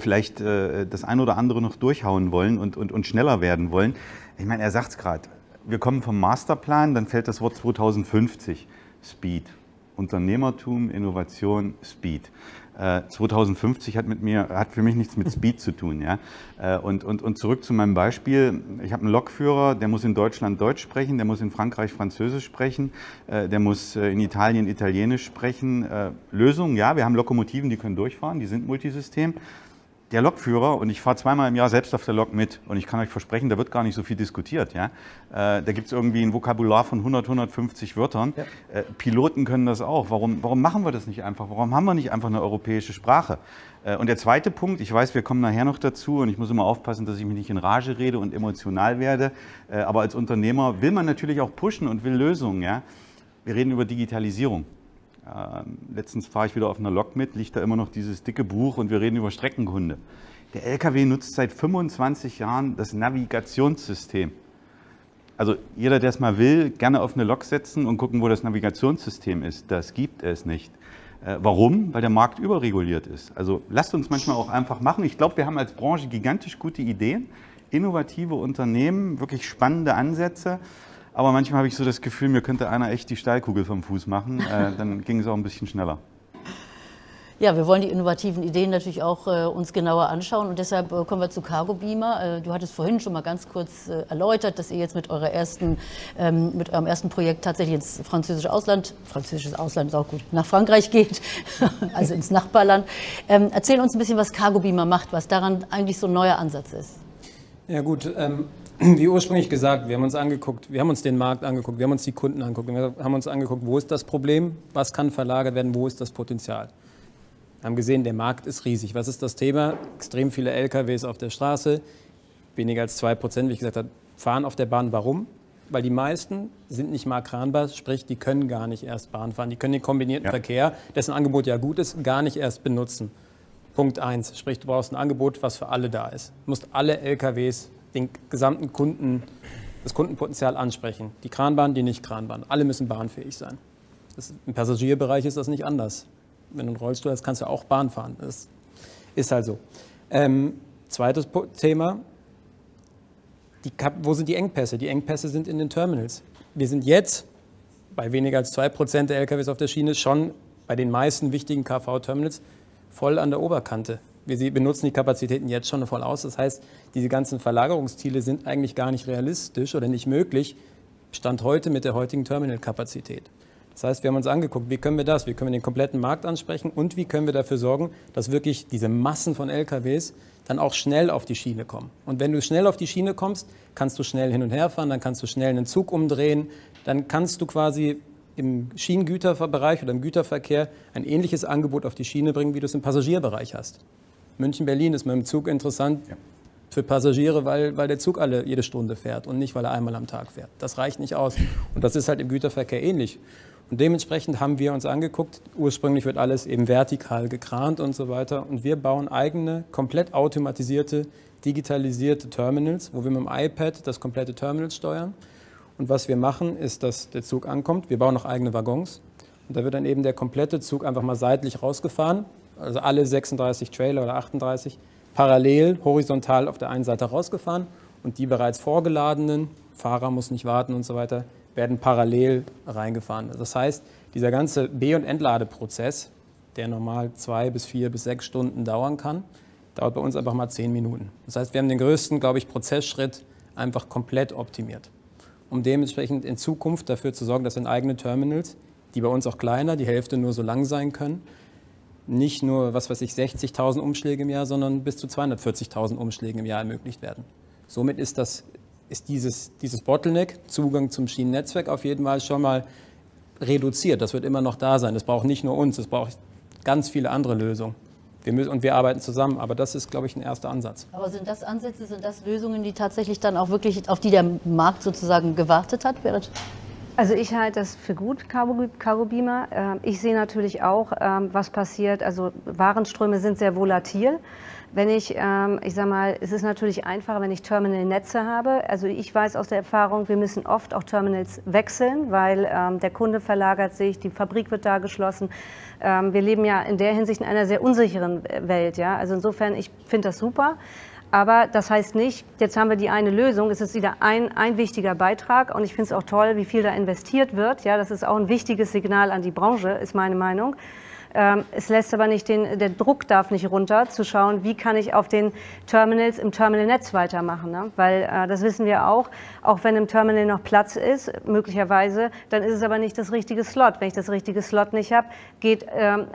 vielleicht das ein oder andere noch durchhauen wollen und schneller werden wollen. Ich meine, er sagt es gerade, wir kommen vom Masterplan, dann fällt das Wort 2050, Speed. Unternehmertum, Innovation, Speed. 2050 hat für mich nichts mit Speed zu tun. Ja? Und zurück zu meinem Beispiel. Ich habe einen Lokführer, der muss in Deutschland Deutsch sprechen, der muss in Frankreich Französisch sprechen, der muss in Italien Italienisch sprechen. Lösung, ja, wir haben Lokomotiven, die können durchfahren, die sind Multisystem. der Lokführer, und ich fahre zweimal im Jahr selbst auf der Lok mit, und ich kann euch versprechen, da wird gar nicht so viel diskutiert. Ja? Da gibt es irgendwie ein Vokabular von 100, 150 Wörtern. Ja. Piloten können das auch. Warum machen wir das nicht einfach? Warum haben wir nicht einfach eine europäische Sprache? Und der zweite Punkt, ich weiß, wir kommen nachher noch dazu, und ich muss immer aufpassen, dass ich mich nicht in Rage rede und emotional werde, aber als Unternehmer will man natürlich auch pushen und will Lösungen. Ja? Wir reden über Digitalisierung. Letztens fahre ich wieder auf einer Lok mit, liegt da immer noch dieses dicke Buch, und wir reden über Streckenkunde. Der LKW nutzt seit 25 Jahren das Navigationssystem. Also jeder, der es mal will, gerne auf eine Lok setzen und gucken, wo das Navigationssystem ist. Das gibt es nicht. Warum? Weil der Markt überreguliert ist. Also lasst uns manchmal auch einfach machen. Ich glaube, wir haben als Branche gigantisch gute Ideen, innovative Unternehmen, wirklich spannende Ansätze. Aber manchmal habe ich so das Gefühl, mir könnte einer echt die Steilkugel vom Fuß machen. Dann ging es auch ein bisschen schneller. Ja, wir wollen die innovativen Ideen natürlich auch uns genauer anschauen, und deshalb kommen wir zu Cargo Beamer. Du hattest vorhin schon mal ganz kurz erläutert, dass ihr jetzt mit eurem ersten Projekt tatsächlich ins französisches Ausland ist auch gut, nach Frankreich geht, also ins Nachbarland. Erzähl uns ein bisschen, was Cargo Beamer macht, was daran eigentlich so ein neuer Ansatz ist. Ja gut, wie ursprünglich gesagt, wir haben uns angeguckt, wir haben uns den Markt angeguckt, wir haben uns die Kunden angeguckt, wir haben uns angeguckt, wo ist das Problem, was kann verlagert werden, wo ist das Potenzial. Wir haben gesehen, der Markt ist riesig. Was ist das Thema? Extrem viele LKWs auf der Straße, weniger als 2%, wie ich gesagt habe, fahren auf der Bahn. Warum? Weil die meisten sind nicht mal kranbar, sprich, die können gar nicht erst Bahn fahren. Die können den kombinierten Verkehr, dessen Angebot ja gut ist, gar nicht erst benutzen. Punkt 1, sprich, du brauchst ein Angebot, was für alle da ist. Du musst alle LKWs, den gesamten Kunden, das Kundenpotenzial ansprechen. Die Kranbahn, die nicht Kranbahn. Alle müssen bahnfähig sein. Im Passagierbereich ist das nicht anders. Wenn du einen Rollstuhl hast, kannst du auch Bahn fahren. Das ist halt so. Zweites Thema, wo sind die Engpässe? Die Engpässe sind in den Terminals. Wir sind jetzt bei weniger als 2% der LKWs auf der Schiene schon bei den meisten wichtigen KV-Terminals voll an der Oberkante. Wir benutzen die Kapazitäten jetzt schon voll aus. Das heißt, diese ganzen Verlagerungsziele sind eigentlich gar nicht realistisch oder nicht möglich, Stand heute mit der heutigen Terminalkapazität. Das heißt, wir haben uns angeguckt, wie können wir das? Wie können wir den kompletten Markt ansprechen und wie können wir dafür sorgen, dass wirklich diese Massen von LKWs dann auch schnell auf die Schiene kommen. Und wenn du schnell auf die Schiene kommst, kannst du schnell hin und her fahren, dann kannst du schnell einen Zug umdrehen, dann kannst du quasi im Schienengüterbereich oder im Güterverkehr ein ähnliches Angebot auf die Schiene bringen, wie du es im Passagierbereich hast. München-Berlin ist mit dem Zug interessant für Passagiere, weil der Zug jede Stunde fährt und nicht, weil er einmal am Tag fährt. Das reicht nicht aus. Und das ist halt im Güterverkehr ähnlich. Und dementsprechend haben wir uns angeguckt, ursprünglich wird alles eben vertikal gekrant und so weiter. Und wir bauen eigene, komplett automatisierte, digitalisierte Terminals, wo wir mit dem iPad das komplette Terminal steuern. Und was wir machen, ist, dass der Zug ankommt. Wir bauen noch eigene Waggons. Und da wird dann eben der komplette Zug einfach mal seitlich rausgefahren. Also alle 36 Trailer oder 38 parallel, horizontal auf der einen Seite rausgefahren. Und die bereits vorgeladenen, Fahrer muss nicht warten und so weiter, werden parallel reingefahren. Das heißt, dieser ganze B- und Entladeprozess, der normal 2 bis 4 bis 6 Stunden dauern kann, dauert bei uns einfach mal 10 Minuten. Das heißt, wir haben den größten, glaube ich, Prozessschritt einfach komplett optimiert, um dementsprechend in Zukunft dafür zu sorgen, dass in eigene Terminals, die bei uns auch kleiner, die Hälfte nur so lang sein können, nicht nur, 60.000 Umschläge im Jahr, sondern bis zu 240.000 Umschläge im Jahr ermöglicht werden. Somit ist dieses Bottleneck, Zugang zum Schienennetzwerk, auf jeden Fall schon mal reduziert. Das wird immer noch da sein. Das braucht nicht nur uns, es braucht ganz viele andere Lösungen. Wir arbeiten zusammen, aber das ist, glaube ich, ein erster Ansatz. Aber sind das Ansätze, sind das Lösungen, die tatsächlich dann auch wirklich, auf die der Markt sozusagen gewartet hat, Berit? Also ich halte das für gut, Cargo Beamer. Ich sehe natürlich auch, was passiert. Also Warenströme sind sehr volatil. Wenn ich sag mal, es ist natürlich einfacher, wenn ich Terminalnetze habe. Also ich weiß aus der Erfahrung, wir müssen oft auch Terminals wechseln, weil der Kunde verlagert sich, die Fabrik wird da geschlossen. Wir leben ja in der Hinsicht in einer sehr unsicheren Welt. Ja? Also insofern, ich finde das super. Aber das heißt nicht, jetzt haben wir die eine Lösung, es ist wieder ein wichtiger Beitrag und ich finde es auch toll, wie viel da investiert wird. Ja, das ist auch ein wichtiges Signal an die Branche, ist meine Meinung. Es lässt aber nicht der Druck darf nicht runter, zu schauen, wie kann ich auf den Terminals im Terminalnetz weitermachen. Ne? Weil das wissen wir auch wenn im Terminal noch Platz ist, möglicherweise, dann ist es aber nicht das richtige Slot. Wenn ich das richtige Slot nicht habe,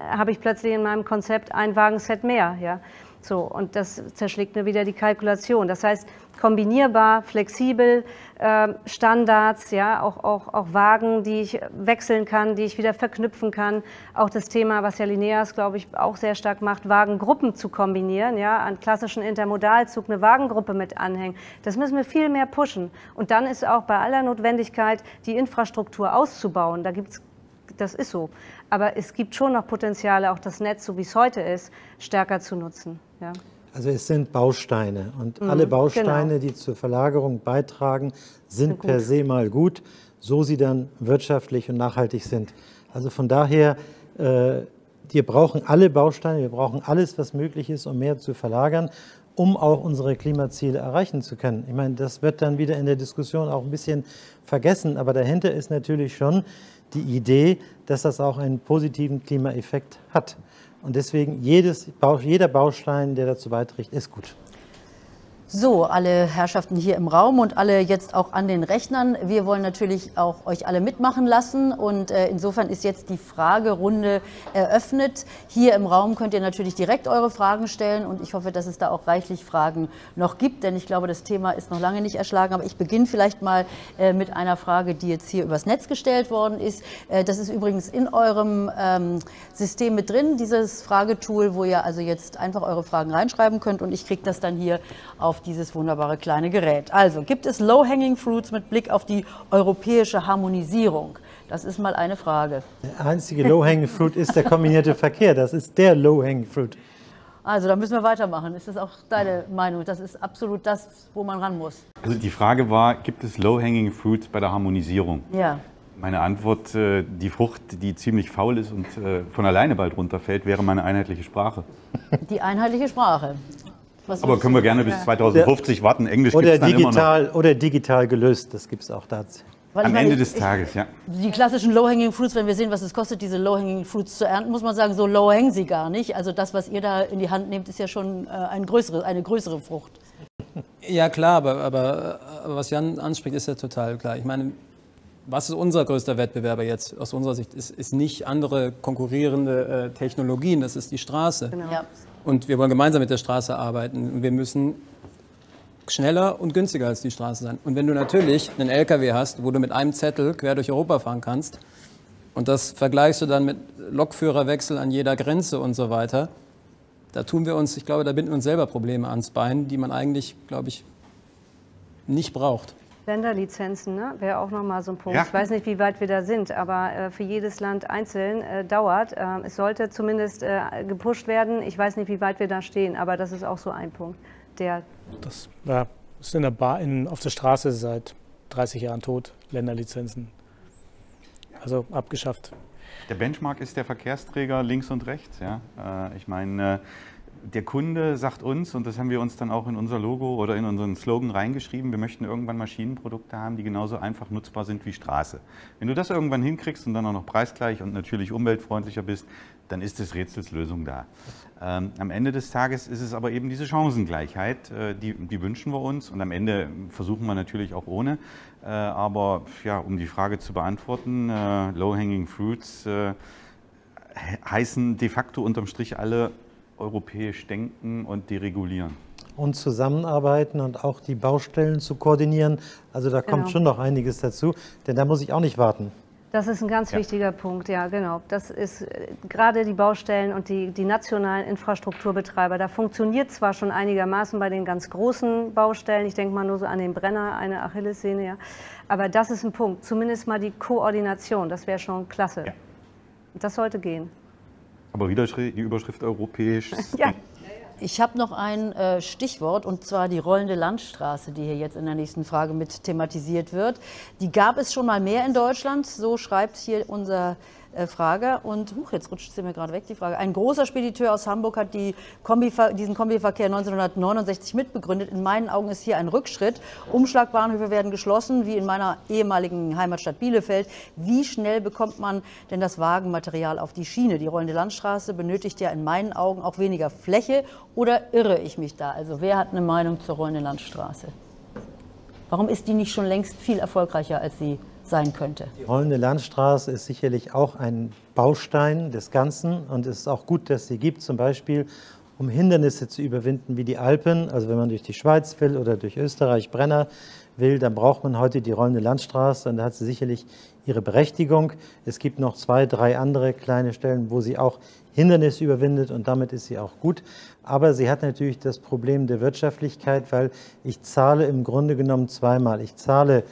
habe ich plötzlich in meinem Konzept ein Wagenset mehr. Ja? So, und das zerschlägt mir wieder die Kalkulation. Das heißt, kombinierbar, flexibel, Standards, ja, auch Wagen, die ich wechseln kann, die ich wieder verknüpfen kann. Auch das Thema, was ja Lineas, glaube ich, auch sehr stark macht, Wagengruppen zu kombinieren, ja, an klassischen Intermodalzug eine Wagengruppe mit anhängen. Das müssen wir viel mehr pushen. Und dann ist auch bei aller Notwendigkeit, die Infrastruktur auszubauen. Das ist so. Aber es gibt schon noch Potenziale, auch das Netz, so wie es heute ist, stärker zu nutzen. Ja. Also es sind Bausteine und alle Bausteine, die zur Verlagerung beitragen, sind per se mal gut, so sie dann wirtschaftlich und nachhaltig sind. Also von daher, wir brauchen alle Bausteine, wir brauchen alles, was möglich ist, um mehr zu verlagern, um auch unsere Klimaziele erreichen zu können. Ich meine, das wird dann wieder in der Diskussion auch ein bisschen vergessen, aber dahinter ist natürlich schon die Idee, dass das auch einen positiven Klimaeffekt hat. Und deswegen jeder Baustein, der dazu beiträgt, ist gut. So, alle Herrschaften hier im Raum und alle jetzt auch an den Rechnern. Wir wollen natürlich auch euch alle mitmachen lassen und insofern ist jetzt die Fragerunde eröffnet. Hier im Raum könnt ihr natürlich direkt eure Fragen stellen und ich hoffe, dass es da auch reichlich Fragen noch gibt, denn ich glaube, das Thema ist noch lange nicht erschlagen. Aber ich beginne vielleicht mal mit einer Frage, die jetzt hier übers Netz gestellt worden ist. Das ist übrigens in eurem System mit drin, dieses Fragetool, wo ihr also jetzt einfach eure Fragen reinschreiben könnt und ich kriege das dann hier auf dieses wunderbare kleine Gerät. Also, gibt es Low-Hanging Fruits mit Blick auf die europäische Harmonisierung? Das ist mal eine Frage. Der einzige Low-Hanging Fruit ist der kombinierte Verkehr. Das ist der Low-Hanging Fruit. Also, da müssen wir weitermachen. Ist das auch deine Meinung? Das ist absolut das, wo man ran muss. Also die Frage war, gibt es Low-Hanging Fruits bei der Harmonisierung? Ja. Meine Antwort, die Frucht, die ziemlich faul ist und von alleine bald runterfällt, wäre meine einheitliche Sprache. Die einheitliche Sprache. Aber können wir gerne bis 2050 warten. Englisch gibt es dann immer noch. Oder digital gelöst, das gibt es auch dazu. Am Ende des Tages, ja. Die klassischen Low-Hanging Fruits, wenn wir sehen, was es kostet, diese Low-Hanging Fruits zu ernten, muss man sagen, so low hängen sie gar nicht. Also das, was ihr da in die Hand nehmt, ist ja schon eine größere Frucht. Ja klar, aber was Jan anspricht, ist ja total klar. Ich meine, was ist unser größter Wettbewerber jetzt aus unserer Sicht? Ist nicht andere konkurrierende Technologien, das ist die Straße. Genau. Ja. Und wir wollen gemeinsam mit der Straße arbeiten. Und wir müssen schneller und günstiger als die Straße sein. Und wenn du natürlich einen LKW hast, wo du mit einem Zettel quer durch Europa fahren kannst und das vergleichst du dann mit Lokführerwechsel an jeder Grenze und so weiter, da tun wir uns, ich glaube, da binden wir uns selber Probleme ans Bein, die man eigentlich, glaube ich, nicht braucht. Länderlizenzen, ne? Wäre auch nochmal so ein Punkt. Ja. Ich weiß nicht, wie weit wir da sind, aber für jedes Land einzeln dauert. Es sollte zumindest gepusht werden. Ich weiß nicht, wie weit wir da stehen, aber das ist auch so ein Punkt. Das ist auf der Straße seit 30 Jahren tot, Länderlizenzen. Also abgeschafft. Der Benchmark ist der Verkehrsträger links und rechts. Ja? Ich meine, der Kunde sagt uns, und das haben wir uns dann auch in unser Logo oder in unseren Slogan reingeschrieben, wir möchten irgendwann Maschinenprodukte haben, die genauso einfach nutzbar sind wie Straße. Wenn du das irgendwann hinkriegst und dann auch noch preisgleich und natürlich umweltfreundlicher bist, dann ist des Rätsels Lösung da. Am Ende des Tages ist es aber eben diese Chancengleichheit, die wünschen wir uns und am Ende versuchen wir natürlich auch ohne. Aber ja, um die Frage zu beantworten, Low-Hanging Fruits heißen de facto unterm Strich alle europäisch denken und deregulieren. Und zusammenarbeiten und auch die Baustellen zu koordinieren. Also da kommt schon noch einiges dazu, denn da muss ich auch nicht warten. Das ist ein ganz wichtiger Punkt, ja genau. Das ist gerade die Baustellen und die nationalen Infrastrukturbetreiber. Da funktioniert zwar schon einigermaßen bei den ganz großen Baustellen, ich denke mal nur so an den Brenner, eine Achillessehne, ja. Aber das ist ein Punkt, zumindest mal die Koordination, das wäre schon klasse. Ja. Das sollte gehen. Aber wieder die Überschrift europäisch. Ja. Ich habe noch ein Stichwort, und zwar die rollende Landstraße, die hier jetzt in der nächsten Frage mit thematisiert wird. Die gab es schon mal mehr in Deutschland, so schreibt hier unser Frager. Und jetzt rutscht sie mir gerade weg, die Frage. Ein großer Spediteur aus Hamburg hat diesen Kombiverkehr 1969 mitbegründet. In meinen Augen ist hier ein Rückschritt. Umschlagbahnhöfe werden geschlossen, wie in meiner ehemaligen Heimatstadt Bielefeld. Wie schnell bekommt man denn das Wagenmaterial auf die Schiene? Die rollende Landstraße benötigt ja in meinen Augen auch weniger Fläche. Oder irre ich mich da? Also wer hat eine Meinung zur rollenden Landstraße? Warum ist die nicht schon längst viel erfolgreicher, als sie sein könnte? Die rollende Landstraße ist sicherlich auch ein Baustein des Ganzen und es ist auch gut, dass sie gibt, zum Beispiel um Hindernisse zu überwinden wie die Alpen. Also wenn man durch die Schweiz will oder durch Österreich, Brenner will, dann braucht man heute die rollende Landstraße und da hat sie sicherlich ihre Berechtigung. Es gibt noch 2, 3 andere kleine Stellen, wo sie auch Hindernisse überwindet und damit ist sie auch gut. Aber sie hat natürlich das Problem der Wirtschaftlichkeit, weil ich zahle im Grunde genommen zweimal. Ich zahle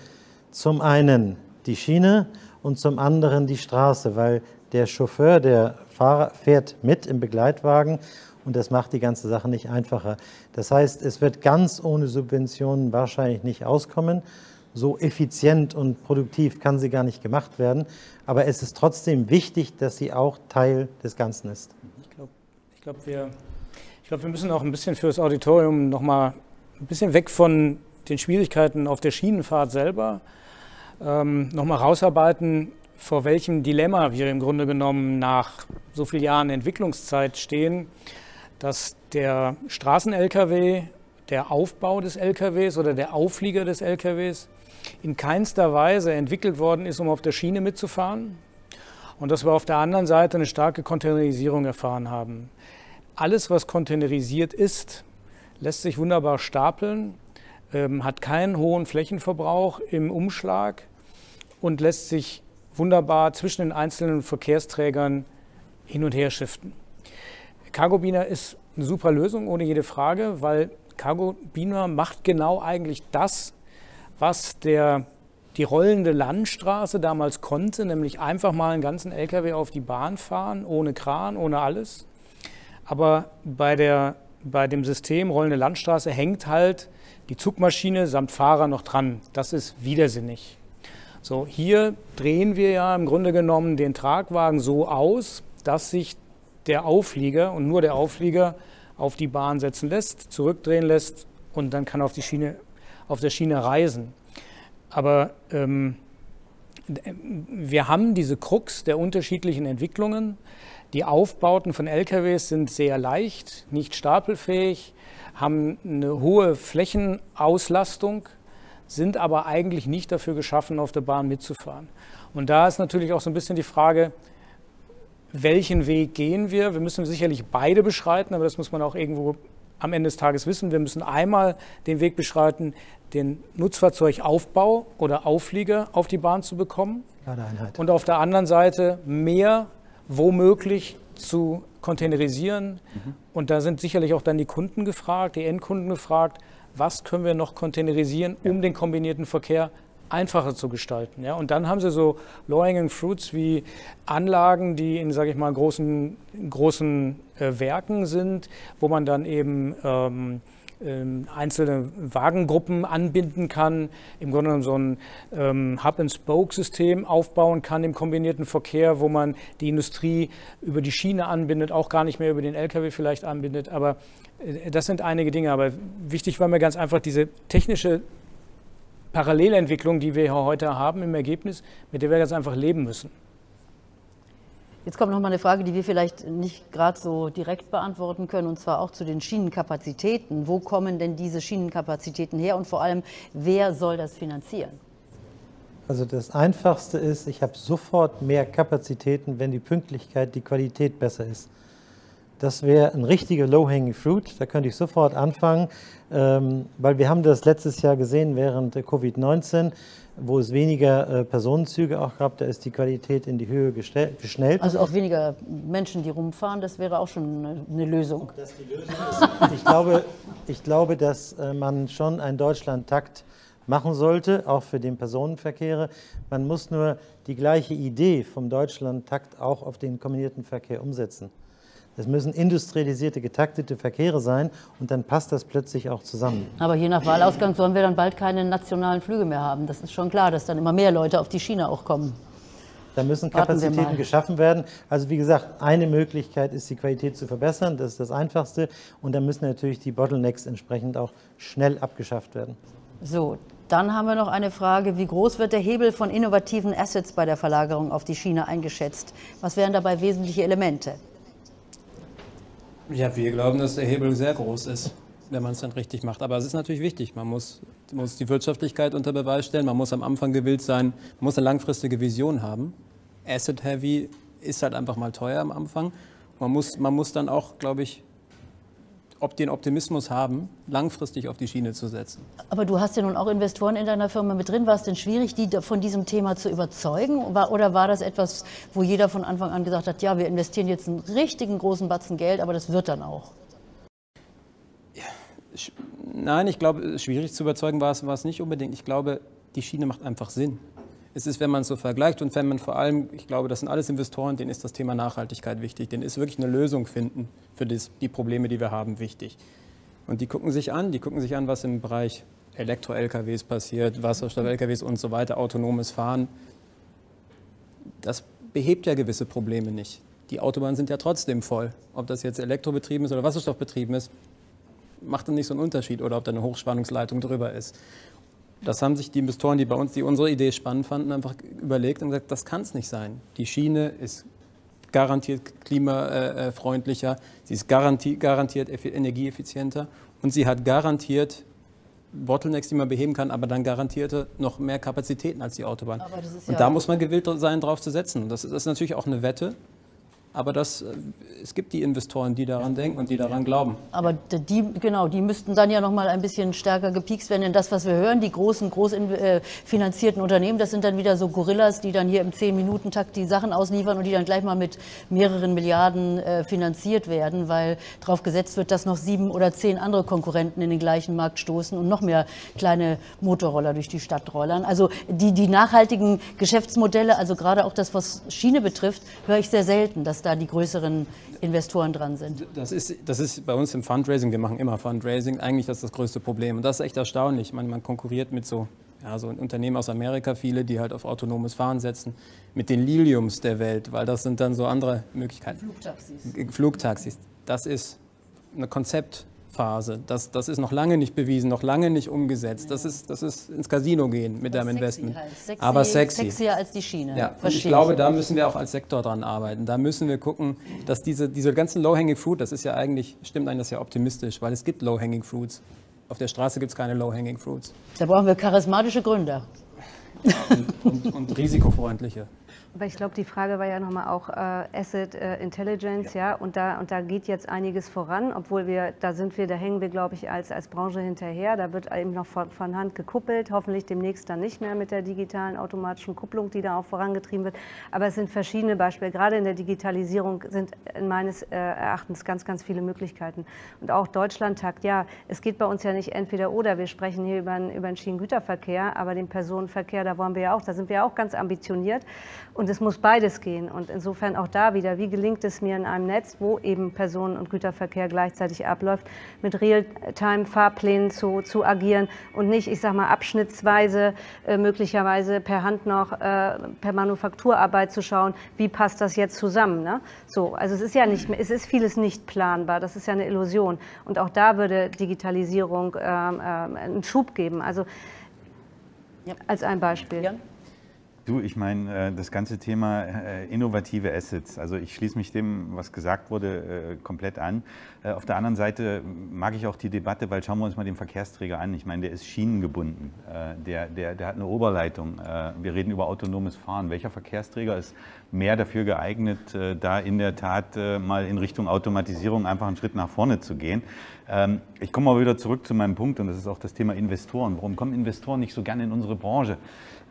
zum einen die Schiene und zum anderen die Straße, weil der Chauffeur, der Fahrer fährt mit im Begleitwagen und das macht die ganze Sache nicht einfacher. Das heißt, es wird ganz ohne Subventionen wahrscheinlich nicht auskommen. So effizient und produktiv kann sie gar nicht gemacht werden. Aber es ist trotzdem wichtig, dass sie auch Teil des Ganzen ist. Ich glaube, wir müssen auch ein bisschen für das Auditorium noch mal ein bisschen weg von den Schwierigkeiten auf der Schienenfahrt selber noch mal rausarbeiten, vor welchem Dilemma wir im Grunde genommen nach so vielen Jahren Entwicklungszeit stehen, dass der Straßen-Lkw, der Aufbau des Lkws oder der Auflieger des Lkws in keinster Weise entwickelt worden ist, um auf der Schiene mitzufahren und dass wir auf der anderen Seite eine starke Containerisierung erfahren haben. Alles, was containerisiert ist, lässt sich wunderbar stapeln, hat keinen hohen Flächenverbrauch im Umschlag und lässt sich wunderbar zwischen den einzelnen Verkehrsträgern hin und her shiften. Cargo Beamer ist eine super Lösung, ohne jede Frage, weil Cargo Beamer macht genau eigentlich das, was die rollende Landstraße damals konnte, nämlich einfach mal einen ganzen LKW auf die Bahn fahren, ohne Kran, ohne alles. Aber bei dem System rollende Landstraße hängt halt die Zugmaschine samt Fahrer noch dran. Das ist widersinnig. So, hier drehen wir ja im Grunde genommen den Tragwagen so aus, dass sich der Auflieger und nur der Auflieger auf die Bahn setzen lässt, zurückdrehen lässt und dann kann auf der Schiene reisen. Aber wir haben diese Krux der unterschiedlichen Entwicklungen. Die Aufbauten von LKWs sind sehr leicht, nicht stapelfähig, haben eine hohe Flächenauslastung, sind aber eigentlich nicht dafür geschaffen, auf der Bahn mitzufahren. Und da ist natürlich auch so ein bisschen die Frage, welchen Weg gehen wir? Wir müssen sicherlich beide beschreiten, aber das muss man auch irgendwo am Ende des Tages wissen. Wir müssen einmal den Weg beschreiten, den Nutzfahrzeugaufbau oder Auflieger auf die Bahn zu bekommen. Und auf der anderen Seite mehr womöglich zu containerisieren. Und da sind sicherlich auch dann die Kunden gefragt, die Endkunden gefragt, was können wir noch containerisieren, um den kombinierten Verkehr einfacher zu gestalten. Ja? Und dann haben sie so low-hanging fruits wie Anlagen, die in, sage ich mal, großen Werken sind, wo man dann eben einzelne Wagengruppen anbinden kann, im Grunde genommen so ein Hub-and-Spoke-System aufbauen kann im kombinierten Verkehr, wo man die Industrie über die Schiene anbindet, auch gar nicht mehr über den LKW vielleicht anbindet. Aber das sind einige Dinge. Aber wichtig war mir ganz einfach diese technische Parallelentwicklung, die wir hier heute haben im Ergebnis, mit der wir ganz einfach leben müssen. Jetzt kommt noch mal eine Frage, die wir vielleicht nicht gerade so direkt beantworten können, und zwar auch zu den Schienenkapazitäten. Wo kommen denn diese Schienenkapazitäten her und vor allem, wer soll das finanzieren? Also das Einfachste ist, ich habe sofort mehr Kapazitäten, wenn die Pünktlichkeit, die Qualität besser ist. Das wäre ein richtiger Low-Hanging Fruit, da könnte ich sofort anfangen, weil wir haben das letztes Jahr gesehen während Covid-19, wo es weniger Personenzüge auch gab, da ist die Qualität in die Höhe geschnellt. Also auch weniger Menschen, die rumfahren, das wäre auch schon eine Lösung. Ob das die Lösung ist? Ich glaube, dass man schon einen Deutschland-Takt machen sollte, auch für den Personenverkehr. Man muss nur die gleiche Idee vom Deutschland-Takt auch auf den kombinierten Verkehr umsetzen. Es müssen industrialisierte, getaktete Verkehre sein und dann passt das plötzlich auch zusammen. Aber je nach Wahlausgang sollen wir dann bald keine nationalen Flüge mehr haben. Das ist schon klar, dass dann immer mehr Leute auf die Schiene auch kommen. Da müssen Kapazitäten geschaffen werden. Also wie gesagt, eine Möglichkeit ist, die Qualität zu verbessern. Das ist das Einfachste. Und dann müssen natürlich die Bottlenecks entsprechend auch schnell abgeschafft werden. So, dann haben wir noch eine Frage. Wie groß wird der Hebel von innovativen Assets bei der Verlagerung auf die Schiene eingeschätzt? Was wären dabei wesentliche Elemente? Ja, wir glauben, dass der Hebel sehr groß ist, wenn man es dann richtig macht. Aber es ist natürlich wichtig, man muss die Wirtschaftlichkeit unter Beweis stellen, man muss am Anfang gewillt sein, man muss eine langfristige Vision haben. Asset-heavy ist halt einfach mal teuer am Anfang. Man muss dann auch, glaube ich, den Optimismus haben, langfristig auf die Schiene zu setzen. Aber du hast ja nun auch Investoren in deiner Firma mit drin. War es denn schwierig, die von diesem Thema zu überzeugen? Oder war das etwas, wo jeder von Anfang an gesagt hat, ja, wir investieren jetzt einen richtigen großen Batzen Geld, aber das wird dann auch? Nein, ich glaube, schwierig zu überzeugen war es nicht unbedingt. Ich glaube, die Schiene macht einfach Sinn. Es ist, wenn man es so vergleicht und wenn man vor allem, ich glaube, das sind alles Investoren, denen ist das Thema Nachhaltigkeit wichtig, denen ist wirklich eine Lösung finden für die Probleme, die wir haben, wichtig. Und die gucken sich an, was im Bereich Elektro-LKWs passiert, Wasserstoff-LKWs und so weiter, autonomes Fahren. Das behebt ja gewisse Probleme nicht. Die Autobahnen sind ja trotzdem voll. Ob das jetzt elektrobetrieben ist oder wasserstoffbetrieben ist, macht dann nicht so einen Unterschied, oder ob da eine Hochspannungsleitung drüber ist. Das haben sich die Investoren, die bei uns, die unsere Idee spannend fanden, einfach überlegt und gesagt, das kann es nicht sein. Die Schiene ist garantiert klimafreundlicher, sie ist garantiert energieeffizienter und sie hat garantiert Bottlenecks, die man beheben kann, aber dann garantierte noch mehr Kapazitäten als die Autobahn. Und da muss man gewillt sein, drauf zu setzen. Das ist natürlich auch eine Wette. Aber es gibt die Investoren, die daran denken und die daran glauben. Aber die müssten dann ja noch mal ein bisschen stärker gepiekst werden. Denn das, was wir hören, die groß finanzierten Unternehmen, das sind dann wieder so Gorillas, die dann hier im 10-Minuten-Takt die Sachen ausliefern und die dann gleich mal mit mehreren Milliarden finanziert werden, weil darauf gesetzt wird, dass noch 7 oder 10 andere Konkurrenten in den gleichen Markt stoßen und noch mehr kleine Motorroller durch die Stadt rollern. Also die nachhaltigen Geschäftsmodelle, also gerade auch das, was Schiene betrifft, höre ich sehr selten, dass da die größeren Investoren dran sind. Das ist bei uns im Fundraising, wir machen immer Fundraising, eigentlich das größte Problem. Und das ist echt erstaunlich. Man konkurriert mit so Unternehmen aus Amerika, viele, die halt auf autonomes Fahren setzen, mit den Liliums der Welt, weil das sind dann so andere Möglichkeiten. Flugtaxis. Das ist eine Konzeptphase. Das ist noch lange nicht bewiesen, noch lange nicht umgesetzt. Das ist ins Casino gehen mit deinem Investment. Halt. Aber sexy. Sexier als die Schiene. Ja, und ich glaube, da müssen wir auch als Sektor dran arbeiten. Da müssen wir gucken, dass diese ganzen Low-Hanging Fruit, das ist ja eigentlich, stimmt eigentlich das ja optimistisch, weil es gibt Low-Hanging Fruits. Auf der Straße gibt es keine Low-Hanging Fruits. Da brauchen wir charismatische Gründer. Und risikofreundliche. Aber ich glaube, die Frage war ja nochmal auch Asset Intelligence, ja, und da geht jetzt einiges voran, obwohl da hängen wir, glaube ich, als Branche hinterher. Da wird eben noch von Hand gekuppelt, hoffentlich demnächst dann nicht mehr mit der digitalen automatischen Kupplung, die da auch vorangetrieben wird. Aber es sind verschiedene Beispiele. Gerade in der Digitalisierung sind meines Erachtens ganz, ganz viele Möglichkeiten. Und auch Deutschlandtakt, ja, es geht bei uns ja nicht entweder oder. Wir sprechen hier über den Schienengüterverkehr, aber den Personenverkehr, da sind wir auch ganz ambitioniert. Und es muss beides gehen. Und insofern auch da wieder, wie gelingt es mir in einem Netz, wo eben Personen- und Güterverkehr gleichzeitig abläuft, mit Realtime-Fahrplänen zu agieren und nicht, ich sag mal, abschnittsweise, möglicherweise per Hand noch, per Manufakturarbeit zu schauen, wie passt das jetzt zusammen. Ne? So, also es ist vieles nicht planbar, das ist ja eine Illusion. Und auch da würde Digitalisierung einen Schub geben. Also als ein Beispiel. Ja. Du, ich meine, das ganze Thema innovative Assets, also ich schließe mich dem, was gesagt wurde, komplett an. Auf der anderen Seite mag ich auch die Debatte, weil schauen wir uns mal den Verkehrsträger an. Ich meine, der ist schienengebunden, der hat eine Oberleitung. Wir reden über autonomes Fahren. Welcher Verkehrsträger ist mehr dafür geeignet, da in der Tat mal in Richtung Automatisierung einfach einen Schritt nach vorne zu gehen? Ich komme mal wieder zurück zu meinem Punkt und das ist auch das Thema Investoren. Warum kommen Investoren nicht so gerne in unsere Branche?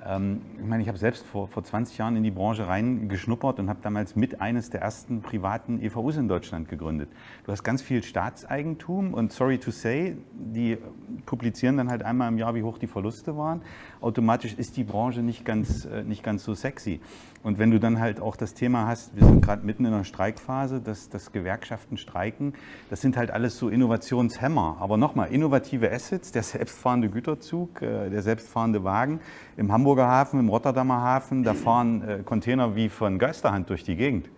Ich meine, ich habe selbst vor 20 Jahren in die Branche reingeschnuppert und habe damals mit eines der ersten privaten EVUs in Deutschland gegründet. Du hast ganz viel Staatseigentum und sorry to say, die publizieren dann halt einmal im Jahr, wie hoch die Verluste waren. Automatisch ist die Branche nicht ganz so sexy. Und wenn du dann halt auch das Thema hast, wir sind gerade mitten in einer Streikphase, dass Gewerkschaften streiken, das sind halt alles so Innovationshemmer. Aber nochmal, innovative Assets, der selbstfahrende Güterzug, der selbstfahrende Wagen im Hamburger Hafen, im Rotterdamer Hafen, da fahren Container wie von Geisterhand durch die Gegend.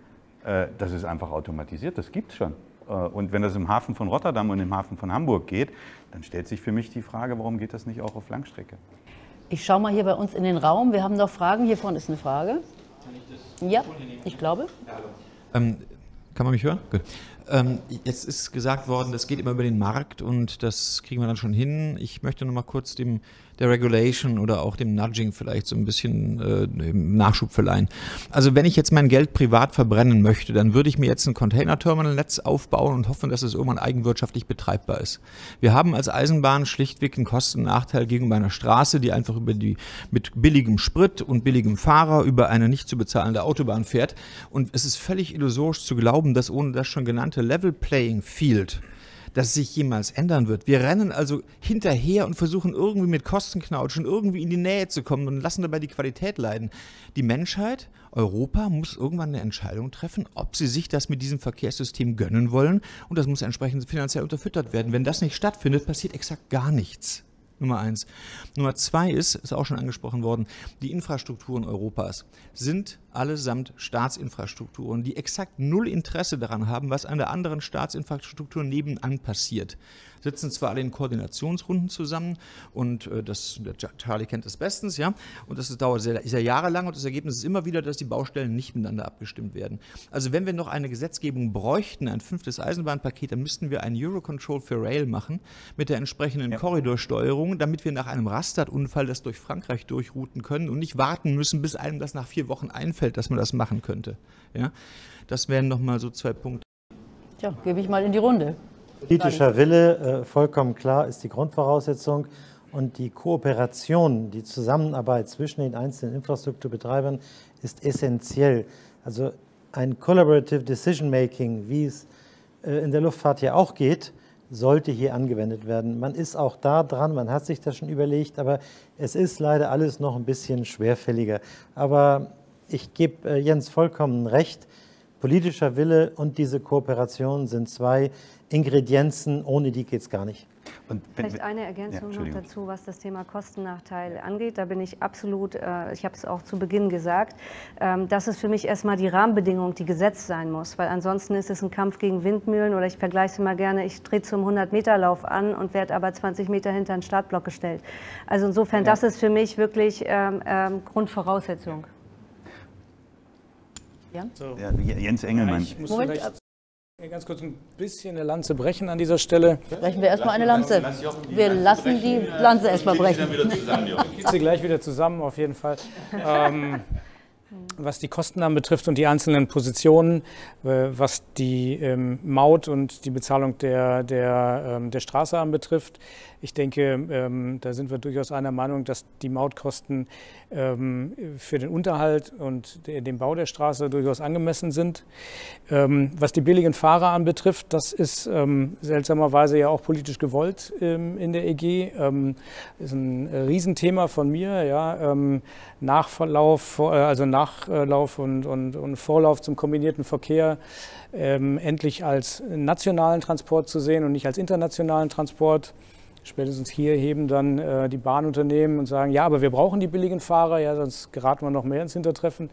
Das ist einfach automatisiert, das gibt es schon. Und wenn das im Hafen von Rotterdam und im Hafen von Hamburg geht, dann stellt sich für mich die Frage, warum geht das nicht auch auf Langstrecke? Ich schaue mal hier bei uns in den Raum. Wir haben noch Fragen. Hier vorne ist eine Frage. Ja, ich glaube. Kann man mich hören? Gut. Jetzt ist gesagt worden, das geht immer über den Markt und das kriegen wir dann schon hin. Ich möchte noch mal kurz der Regulation oder auch dem Nudging vielleicht so ein bisschen Nachschub verleihen. Also wenn ich jetzt mein Geld privat verbrennen möchte, dann würde ich mir jetzt ein Container-Terminal-Netz aufbauen und hoffen, dass es irgendwann eigenwirtschaftlich betreibbar ist. Wir haben als Eisenbahn schlichtweg einen Kosten- und Nachteil gegenüber einer Straße, die einfach mit billigem Sprit und billigem Fahrer über eine nicht zu bezahlende Autobahn fährt. Und es ist völlig illusorisch zu glauben, dass ohne das schon genannte Level Playing Field, dass sich jemals ändern wird. Wir rennen also hinterher und versuchen irgendwie mit Kostenknautschen irgendwie in die Nähe zu kommen und lassen dabei die Qualität leiden. Die Menschheit, Europa, muss irgendwann eine Entscheidung treffen, ob sie sich das mit diesem Verkehrssystem gönnen wollen, und das muss entsprechend finanziell unterfüttert werden. Wenn das nicht stattfindet, passiert exakt gar nichts. Nummer 1. Nummer 2 ist auch schon angesprochen worden, die Infrastrukturen Europas sind allesamt Staatsinfrastrukturen, die exakt null Interesse daran haben, was an der anderen Staatsinfrastruktur nebenan passiert. Sitzen zwar alle in Koordinationsrunden zusammen und der Charlie kennt das bestens, ja, und das dauert sehr jahrelang, und das Ergebnis ist immer wieder, dass die Baustellen nicht miteinander abgestimmt werden. Also wenn wir noch eine Gesetzgebung bräuchten, ein 5. Eisenbahnpaket, dann müssten wir ein Eurocontrol for Rail machen mit der entsprechenden Korridorsteuerung, damit wir nach einem Rastatt-Unfall das durch Frankreich durchrouten können und nicht warten müssen, bis einem das nach 4 Wochen einfällt, dass man das machen könnte. Ja? Das wären nochmal so 2 Punkte. Tja, gebe ich mal in die Runde. Politischer Wille, vollkommen klar, ist die Grundvoraussetzung, und die Kooperation, die Zusammenarbeit zwischen den einzelnen Infrastrukturbetreibern ist essentiell. Also ein Collaborative Decision Making, wie es in der Luftfahrt ja auch geht, sollte hier angewendet werden. Man ist auch da dran, man hat sich das schon überlegt, aber es ist leider alles noch ein bisschen schwerfälliger. Aber ich gebe Jens vollkommen recht, politischer Wille und diese Kooperation sind 2 Ingredienzen, ohne die geht es gar nicht. Und Vielleicht eine Ergänzung noch dazu, was das Thema Kostennachteil angeht. Da bin ich absolut, ich habe es auch zu Beginn gesagt, das ist für mich erstmal die Rahmenbedingung, die gesetzt sein muss, weil ansonsten ist es ein Kampf gegen Windmühlen, oder ich vergleiche es immer gerne, ich trete zum 100-Meter-Lauf an und werde aber 20 Meter hinter den Startblock gestellt. Also insofern, das ist für mich wirklich Grundvoraussetzung. Ja, Jens Engelmann. Ich muss ganz kurz ein bisschen eine Lanze brechen an dieser Stelle. Brechen wir erstmal eine Lanze. Wir lassen die Lanze erstmal brechen. Ich kriege sie gleich wieder zusammen, auf jeden Fall. Was die Kosten anbetrifft und die einzelnen Positionen, was die Maut und die Bezahlung der Straße anbetrifft. Ich denke, da sind wir durchaus einer Meinung, dass die Mautkosten für den Unterhalt und den Bau der Straße durchaus angemessen sind. Was die billigen Fahrer anbetrifft, das ist seltsamerweise ja auch politisch gewollt in der EG. Ist ein Riesenthema von mir, ja. Nachlauf und Vorlauf zum kombinierten Verkehr endlich als nationalen Transport zu sehen und nicht als internationalen Transport. Spätestens hier heben dann die Bahnunternehmen und sagen, ja, aber wir brauchen die billigen Fahrer, ja, sonst geraten wir noch mehr ins Hintertreffen.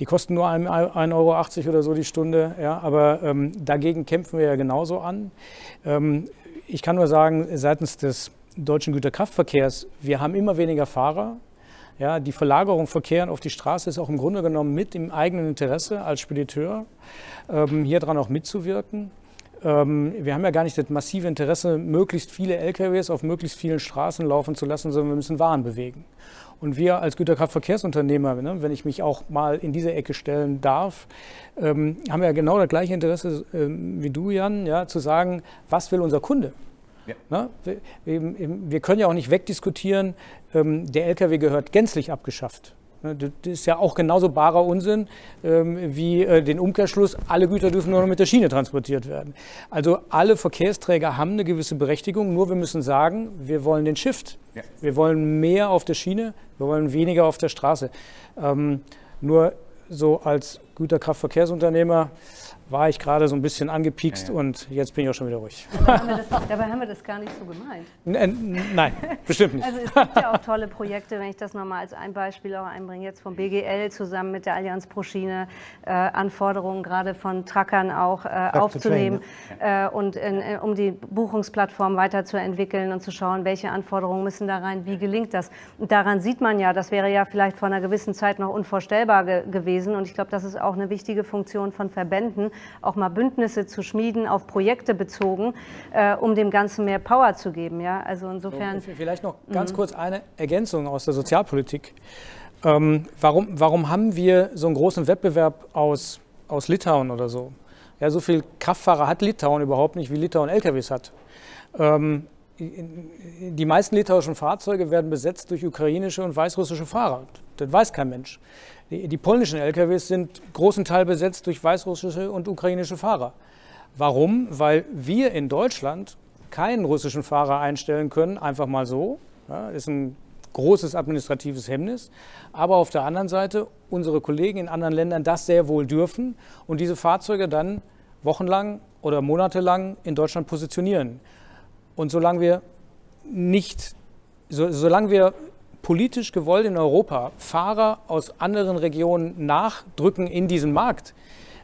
Die kosten nur 1,80 € oder so die Stunde, ja, aber dagegen kämpfen wir ja genauso an. Ich kann nur sagen, seitens des deutschen Güterkraftverkehrs, wir haben immer weniger Fahrer. Ja, die Verlagerung von Verkehr auf die Straße ist auch im Grunde genommen mit im eigenen Interesse als Spediteur, hier dran auch mitzuwirken. Wir haben ja gar nicht das massive Interesse, möglichst viele LKWs auf möglichst vielen Straßen laufen zu lassen, sondern wir müssen Waren bewegen. Und wir als Güterkraftverkehrsunternehmer, ne, wenn ich mich auch mal in diese Ecke stellen darf, haben ja genau das gleiche Interesse wie du, Jan, ja, zu sagen, was will unser Kunde? Ja. Na, wir können ja auch nicht wegdiskutieren, der LKW gehört gänzlich abgeschafft. Das ist ja auch genauso barer Unsinn wie den Umkehrschluss, alle Güter dürfen nur noch mit der Schiene transportiert werden. Also alle Verkehrsträger haben eine gewisse Berechtigung, nur wir müssen sagen, wir wollen den Shift. Ja. Wir wollen mehr auf der Schiene, wir wollen weniger auf der Straße. Nur so als Güterkraftverkehrsunternehmer war ich gerade so ein bisschen angepiekst, und jetzt bin ich auch schon wieder ruhig. Dabei haben wir das gar nicht so gemeint. Nein, bestimmt nicht. Also es gibt ja auch tolle Projekte, wenn ich das nochmal als ein Beispiel auch einbringe, jetzt vom BGL zusammen mit der Allianz pro Schiene, Anforderungen gerade von Truckern auch aufzunehmen um die Buchungsplattform weiterzuentwickeln und zu schauen, welche Anforderungen müssen da rein, wie gelingt das. Und daran sieht man ja, das wäre ja vielleicht vor einer gewissen Zeit noch unvorstellbar gewesen, und ich glaube, das ist auch eine wichtige Funktion von Verbänden, auch mal Bündnisse zu schmieden, auf Projekte bezogen, um dem Ganzen mehr Power zu geben. Ja? Also insofern. Vielleicht noch ganz kurz eine Ergänzung aus der Sozialpolitik. Warum haben wir so einen großen Wettbewerb aus Litauen oder so? Ja, so viel Kraftfahrer hat Litauen überhaupt nicht, wie Litauen LKWs hat. Die meisten litauischen Fahrzeuge werden besetzt durch ukrainische und weißrussische Fahrer. Das weiß kein Mensch. Die polnischen LKWs sind großen Teil besetzt durch weißrussische und ukrainische Fahrer. Warum? Weil wir in Deutschland keinen russischen Fahrer einstellen können, einfach mal so. Ja, ist ein großes administratives Hemmnis. Aber auf der anderen Seite unsere Kollegen in anderen Ländern das sehr wohl dürfen und diese Fahrzeuge dann wochenlang oder monatelang in Deutschland positionieren. Und solange wir politisch gewollt in Europa Fahrer aus anderen Regionen nachdrücken in diesen Markt,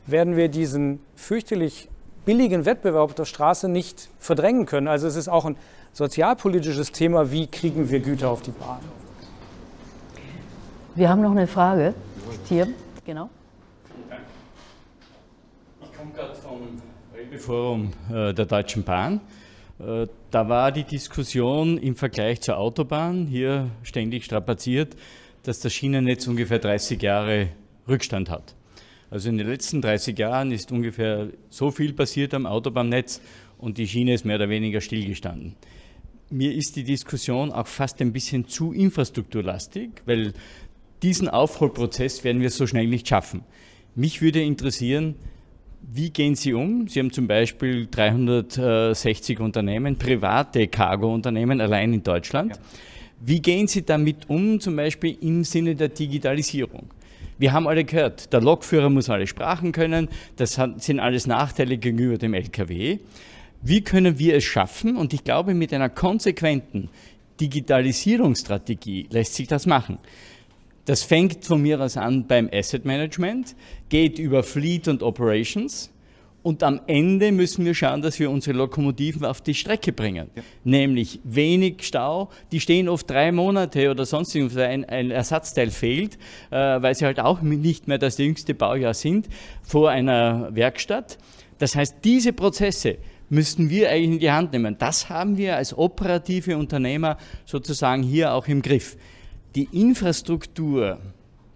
werden wir diesen fürchterlich billigen Wettbewerb auf der Straße nicht verdrängen können. Also es ist auch ein sozialpolitisches Thema, wie kriegen wir Güter auf die Bahn. Wir haben noch eine Frage. Hier, genau. Ich komme gerade vom Rewe-Forum der Deutschen Bahn. Da war die Diskussion im Vergleich zur Autobahn hier ständig strapaziert, dass das Schienennetz ungefähr 30 Jahre Rückstand hat. Also in den letzten 30 Jahren ist ungefähr so viel passiert am Autobahnnetz und die Schiene ist mehr oder weniger stillgestanden. Mir ist die Diskussion auch fast ein bisschen zu infrastrukturlastig, weil diesen Aufholprozess werden wir so schnell nicht schaffen. Mich würde interessieren, wie gehen Sie um? Sie haben zum Beispiel 360 Unternehmen, private Cargo-Unternehmen allein in Deutschland. Ja. Wie gehen Sie damit um, zum Beispiel im Sinne der Digitalisierung? Wir haben alle gehört, der Lokführer muss alle Sprachen können, das sind alles Nachteile gegenüber dem LKW. Wie können wir es schaffen? Und ich glaube, mit einer konsequenten Digitalisierungsstrategie lässt sich das machen. Das fängt von mir aus an beim Asset Management, geht über Fleet und Operations und am Ende müssen wir schauen, dass wir unsere Lokomotiven auf die Strecke bringen. Ja. Nämlich wenig Stau, die stehen oft 3 Monate oder sonst irgendwas, ein Ersatzteil fehlt, weil sie halt auch nicht mehr das jüngste Baujahr sind, vor einer Werkstatt. Das heißt, diese Prozesse müssten wir eigentlich in die Hand nehmen. Das haben wir als operative Unternehmer sozusagen hier auch im Griff. Die Infrastruktur,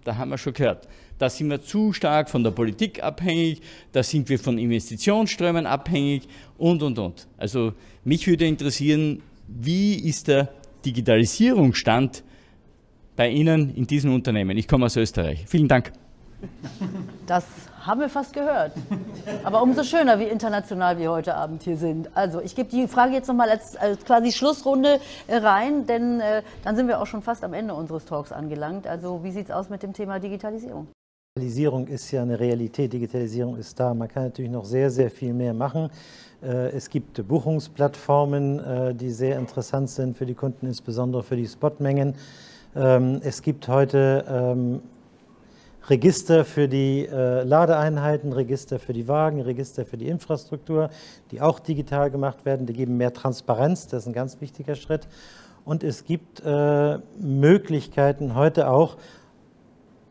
da haben wir schon gehört, da sind wir zu stark von der Politik abhängig, da sind wir von Investitionsströmen abhängig und. Also mich würde interessieren, wie ist der Digitalisierungsstand bei Ihnen in diesen Unternehmen? Ich komme aus Österreich. Vielen Dank. Das haben wir fast gehört. Aber umso schöner, wie international wir heute Abend hier sind. Also ich gebe die Frage jetzt nochmal als quasi Schlussrunde rein, denn dann sind wir auch schon fast am Ende unseres Talks angelangt. Also wie sieht es aus mit dem Thema Digitalisierung? Digitalisierung ist ja eine Realität, Digitalisierung ist da. Man kann natürlich noch sehr, sehr viel mehr machen. Es gibt Buchungsplattformen, die sehr interessant sind für die Kunden, insbesondere für die Spotmengen. Es gibt heute Register für die Ladeeinheiten, Register für die Wagen, Register für die Infrastruktur, die auch digital gemacht werden. Die geben mehr Transparenz, das ist ein ganz wichtiger Schritt. Und es gibt Möglichkeiten heute auch,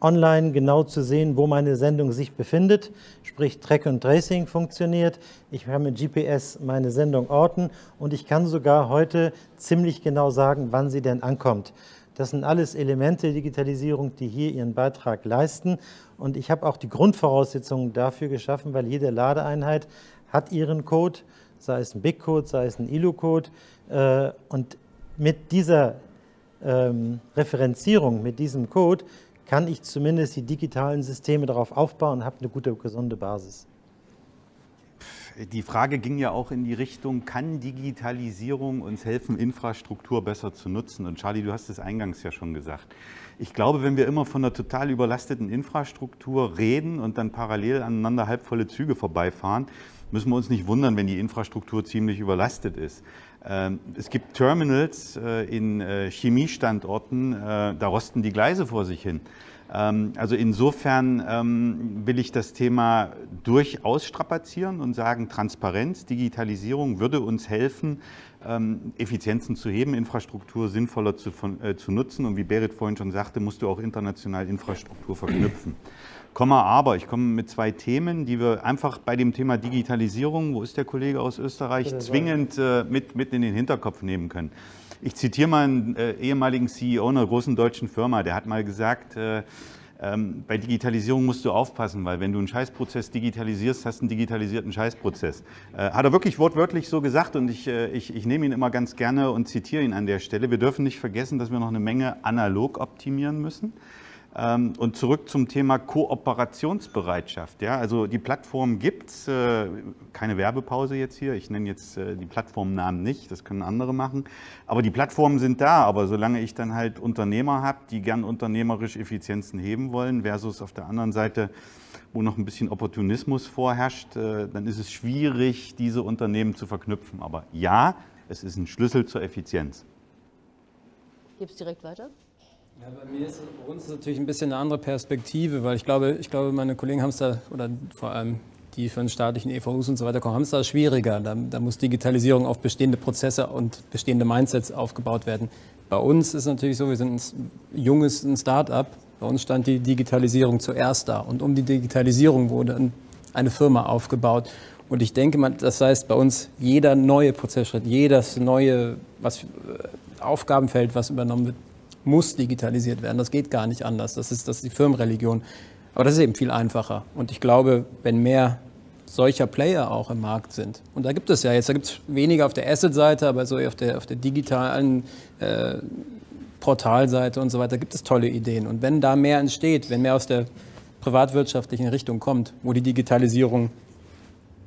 online genau zu sehen, wo meine Sendung sich befindet, sprich Track und Tracing funktioniert. Ich kann mit GPS meine Sendung orten und ich kann sogar heute ziemlich genau sagen, wann sie denn ankommt. Das sind alles Elemente der Digitalisierung, die hier ihren Beitrag leisten. Und ich habe auch die Grundvoraussetzungen dafür geschaffen, weil jede Ladeeinheit hat ihren Code, sei es ein Big-Code, sei es ein ILO-Code. Und mit dieser Referenzierung, mit diesem Code, kann ich zumindest die digitalen Systeme darauf aufbauen und habe eine gute, gesunde Basis. Die Frage ging ja auch in die Richtung, kann Digitalisierung uns helfen, Infrastruktur besser zu nutzen? Und Charlie, du hast es eingangs ja schon gesagt. Ich glaube, wenn wir immer von einer total überlasteten Infrastruktur reden und dann parallel aneinander halbvolle Züge vorbeifahren, müssen wir uns nicht wundern, wenn die Infrastruktur ziemlich überlastet ist. Es gibt Terminals in Chemiestandorten, da rosten die Gleise vor sich hin. Also insofern will ich das Thema durchaus strapazieren und sagen, Transparenz, Digitalisierung würde uns helfen, Effizienzen zu heben, Infrastruktur sinnvoller zu nutzen. Und wie Berit vorhin schon sagte, musst du auch international Infrastruktur verknüpfen. Aber ich komme mit 2 Themen, die wir einfach bei dem Thema Digitalisierung, wo ist der Kollege aus Österreich, zwingend mit in den Hinterkopf nehmen können. Ich zitiere mal einen ehemaligen CEO einer großen deutschen Firma, der hat mal gesagt, bei Digitalisierung musst du aufpassen, weil wenn du einen Scheißprozess digitalisierst, hast du einen digitalisierten Scheißprozess. Hat er wirklich wortwörtlich so gesagt und ich nehme ihn immer ganz gerne und zitiere ihn an der Stelle. Wir dürfen nicht vergessen, dass wir noch eine Menge analog optimieren müssen. Und zurück zum Thema Kooperationsbereitschaft. Ja, also die Plattform gibt es, keine Werbepause jetzt hier, ich nenne jetzt die Plattformnamen nicht, das können andere machen. Aber die Plattformen sind da, aber solange ich dann halt Unternehmer habe, die gern unternehmerisch Effizienzen heben wollen, versus auf der anderen Seite, wo noch ein bisschen Opportunismus vorherrscht, dann ist es schwierig, diese Unternehmen zu verknüpfen. Aber ja, es ist ein Schlüssel zur Effizienz. Gib's direkt weiter? Ja, bei uns ist natürlich ein bisschen eine andere Perspektive, weil ich glaube, meine Kollegen haben es da, oder vor allem die von staatlichen EVUs und so weiter kommen, haben es da schwieriger. Da muss Digitalisierung auf bestehende Prozesse und bestehende Mindsets aufgebaut werden. Bei uns ist es natürlich so, wir sind ein Start-up. Bei uns stand die Digitalisierung zuerst da. Und um die Digitalisierung wurde eine Firma aufgebaut. Und ich denke, das heißt bei uns, jeder neue Prozessschritt, jedes neue Aufgabenfeld, was übernommen wird, muss digitalisiert werden. Das geht gar nicht anders. Das ist die Firmenreligion. Aber das ist eben viel einfacher. Und ich glaube, wenn mehr solcher Player auch im Markt sind, und da gibt es ja jetzt, da gibt es weniger auf der Asset-Seite, aber so auf der digitalen Portalseite und so weiter, gibt es tolle Ideen. Und wenn da mehr entsteht, wenn mehr aus der privatwirtschaftlichen Richtung kommt, wo die Digitalisierung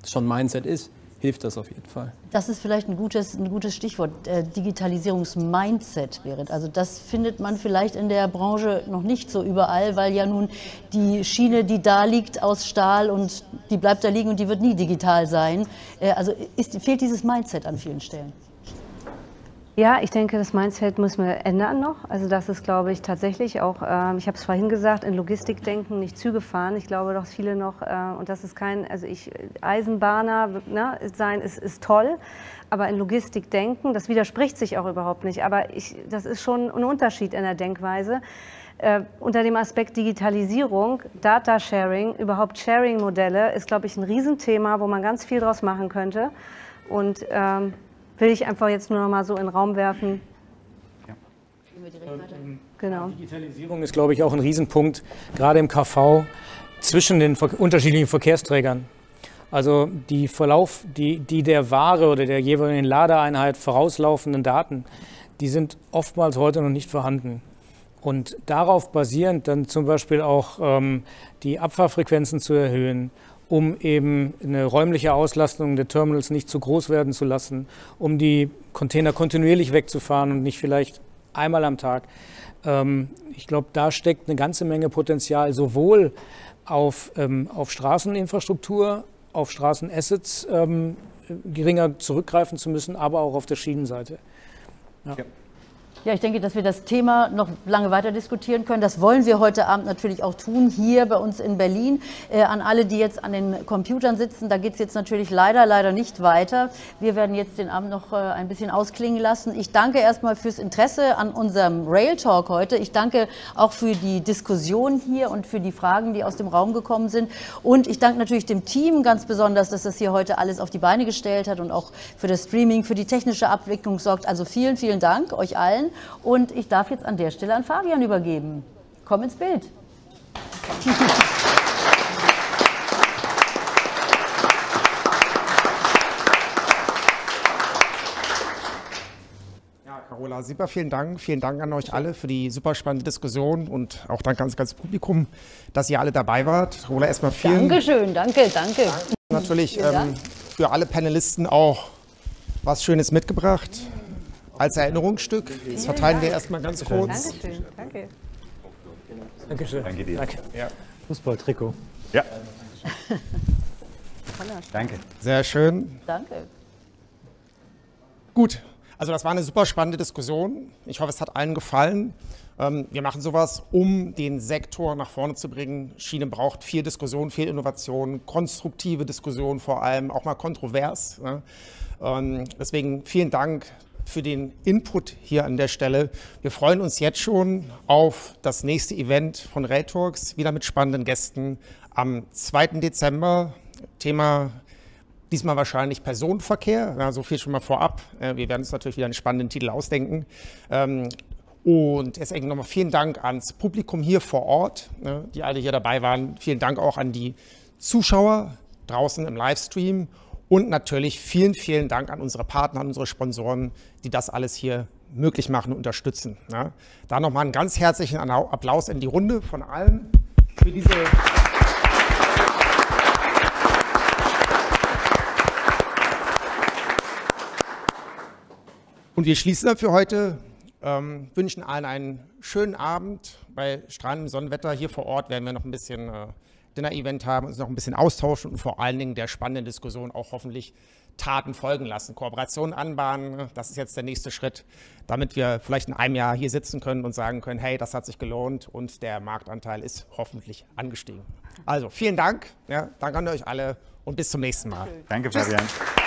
schon Mindset ist, hilft das auf jeden Fall. Das ist vielleicht ein gutes Stichwort, Digitalisierungs-Mindset, Berit. Also das findet man vielleicht in der Branche noch nicht so überall, weil ja nun die Schiene, die da liegt aus Stahl und die bleibt da liegen und die wird nie digital sein. Also fehlt dieses Mindset an vielen Stellen. Ja, ich denke, das Mindset müssen wir ändern noch. Also das ist, glaube ich, tatsächlich auch, ich habe es vorhin gesagt, in Logistik denken, nicht Züge fahren. Ich glaube, dass viele noch, und das ist kein, Eisenbahner sein ist toll, aber in Logistik denken, das widerspricht sich auch überhaupt nicht. Aber das ist schon ein Unterschied in der Denkweise. Unter dem Aspekt Digitalisierung, Data Sharing, überhaupt Sharing-Modelle ist, glaube ich, ein Riesenthema, wo man ganz viel draus machen könnte. Und will ich einfach jetzt nur noch mal so in den Raum werfen. Ja. Genau. Digitalisierung ist, glaube ich, auch ein Riesenpunkt, gerade im KV, zwischen den unterschiedlichen Verkehrsträgern. Also die der Ware oder der jeweiligen Ladeeinheit vorauslaufenden Daten, die sind oftmals heute noch nicht vorhanden. Und darauf basierend dann zum Beispiel auch die Abfahrfrequenzen zu erhöhen, um eben eine räumliche Auslastung der Terminals nicht zu groß werden zu lassen, um die Container kontinuierlich wegzufahren und nicht vielleicht einmal am Tag. Ich glaube, da steckt eine ganze Menge Potenzial, sowohl auf Straßeninfrastruktur, auf Straßenassets geringer zurückgreifen zu müssen, aber auch auf der Schienenseite. Ja. Ja, ich denke, dass wir das Thema noch lange weiter diskutieren können. Das wollen wir heute Abend natürlich auch tun, hier bei uns in Berlin. An alle, die jetzt an den Computern sitzen, da geht es jetzt natürlich leider nicht weiter. Wir werden jetzt den Abend noch ein bisschen ausklingen lassen. Ich danke erstmal fürs Interesse an unserem Rail Talk heute. Ich danke auch für die Diskussion hier und für die Fragen, die aus dem Raum gekommen sind. Und ich danke natürlich dem Team ganz besonders, dass das hier heute alles auf die Beine gestellt hat und auch für das Streaming, für die technische Abwicklung sorgt. Also vielen Dank euch allen. Und ich darf jetzt an der Stelle an Fabian übergeben. Komm ins Bild. Ja, Carola, super, vielen Dank. Vielen Dank an euch alle für die super spannende Diskussion und auch danke ans ganze Publikum, dass ihr alle dabei wart. Carola, erstmal vielen Dank. Dankeschön, danke. Natürlich für alle Panelisten auch was Schönes mitgebracht. Als Erinnerungsstück. Das verteilen wir erstmal ganz kurz. Dankeschön, danke. Dankeschön. Danke dir. Danke. Ja. Fußballtrikot. Ja. Danke. Sehr schön. Danke. Gut, also das war eine super spannende Diskussion. Ich hoffe, es hat allen gefallen. Wir machen sowas, um den Sektor nach vorne zu bringen. Schiene braucht viel Diskussion, viel Innovation, konstruktive Diskussion vor allem, auch mal kontrovers. Deswegen vielen Dank für den Input hier an der Stelle. Wir freuen uns jetzt schon auf das nächste Event von RailTalks, wieder mit spannenden Gästen am 2. Dezember. Thema diesmal wahrscheinlich Personenverkehr, ja, so viel schon mal vorab. Wir werden uns natürlich wieder einen spannenden Titel ausdenken. Und deswegen nochmal vielen Dank ans Publikum hier vor Ort, die alle hier dabei waren. Vielen Dank auch an die Zuschauer draußen im Livestream. Und natürlich vielen, vielen Dank an unsere Partner, an unsere Sponsoren, die das alles hier möglich machen und unterstützen. Ja. Da nochmal einen ganz herzlichen Applaus in die Runde von allen für diese... Und wir schließen dann für heute, wünschen allen einen schönen Abend bei strahlendem Sonnenwetter. Hier vor Ort werden wir noch ein bisschen Dinner-Event haben, uns noch ein bisschen austauschen und vor allen Dingen der spannenden Diskussion auch hoffentlich Taten folgen lassen. Kooperationen anbahnen, das ist jetzt der nächste Schritt, damit wir vielleicht in einem Jahr hier sitzen können und sagen können, hey, das hat sich gelohnt und der Marktanteil ist hoffentlich angestiegen. Also vielen Dank, ja, danke an euch alle und bis zum nächsten Mal. Danke, Fabian. Tschüss.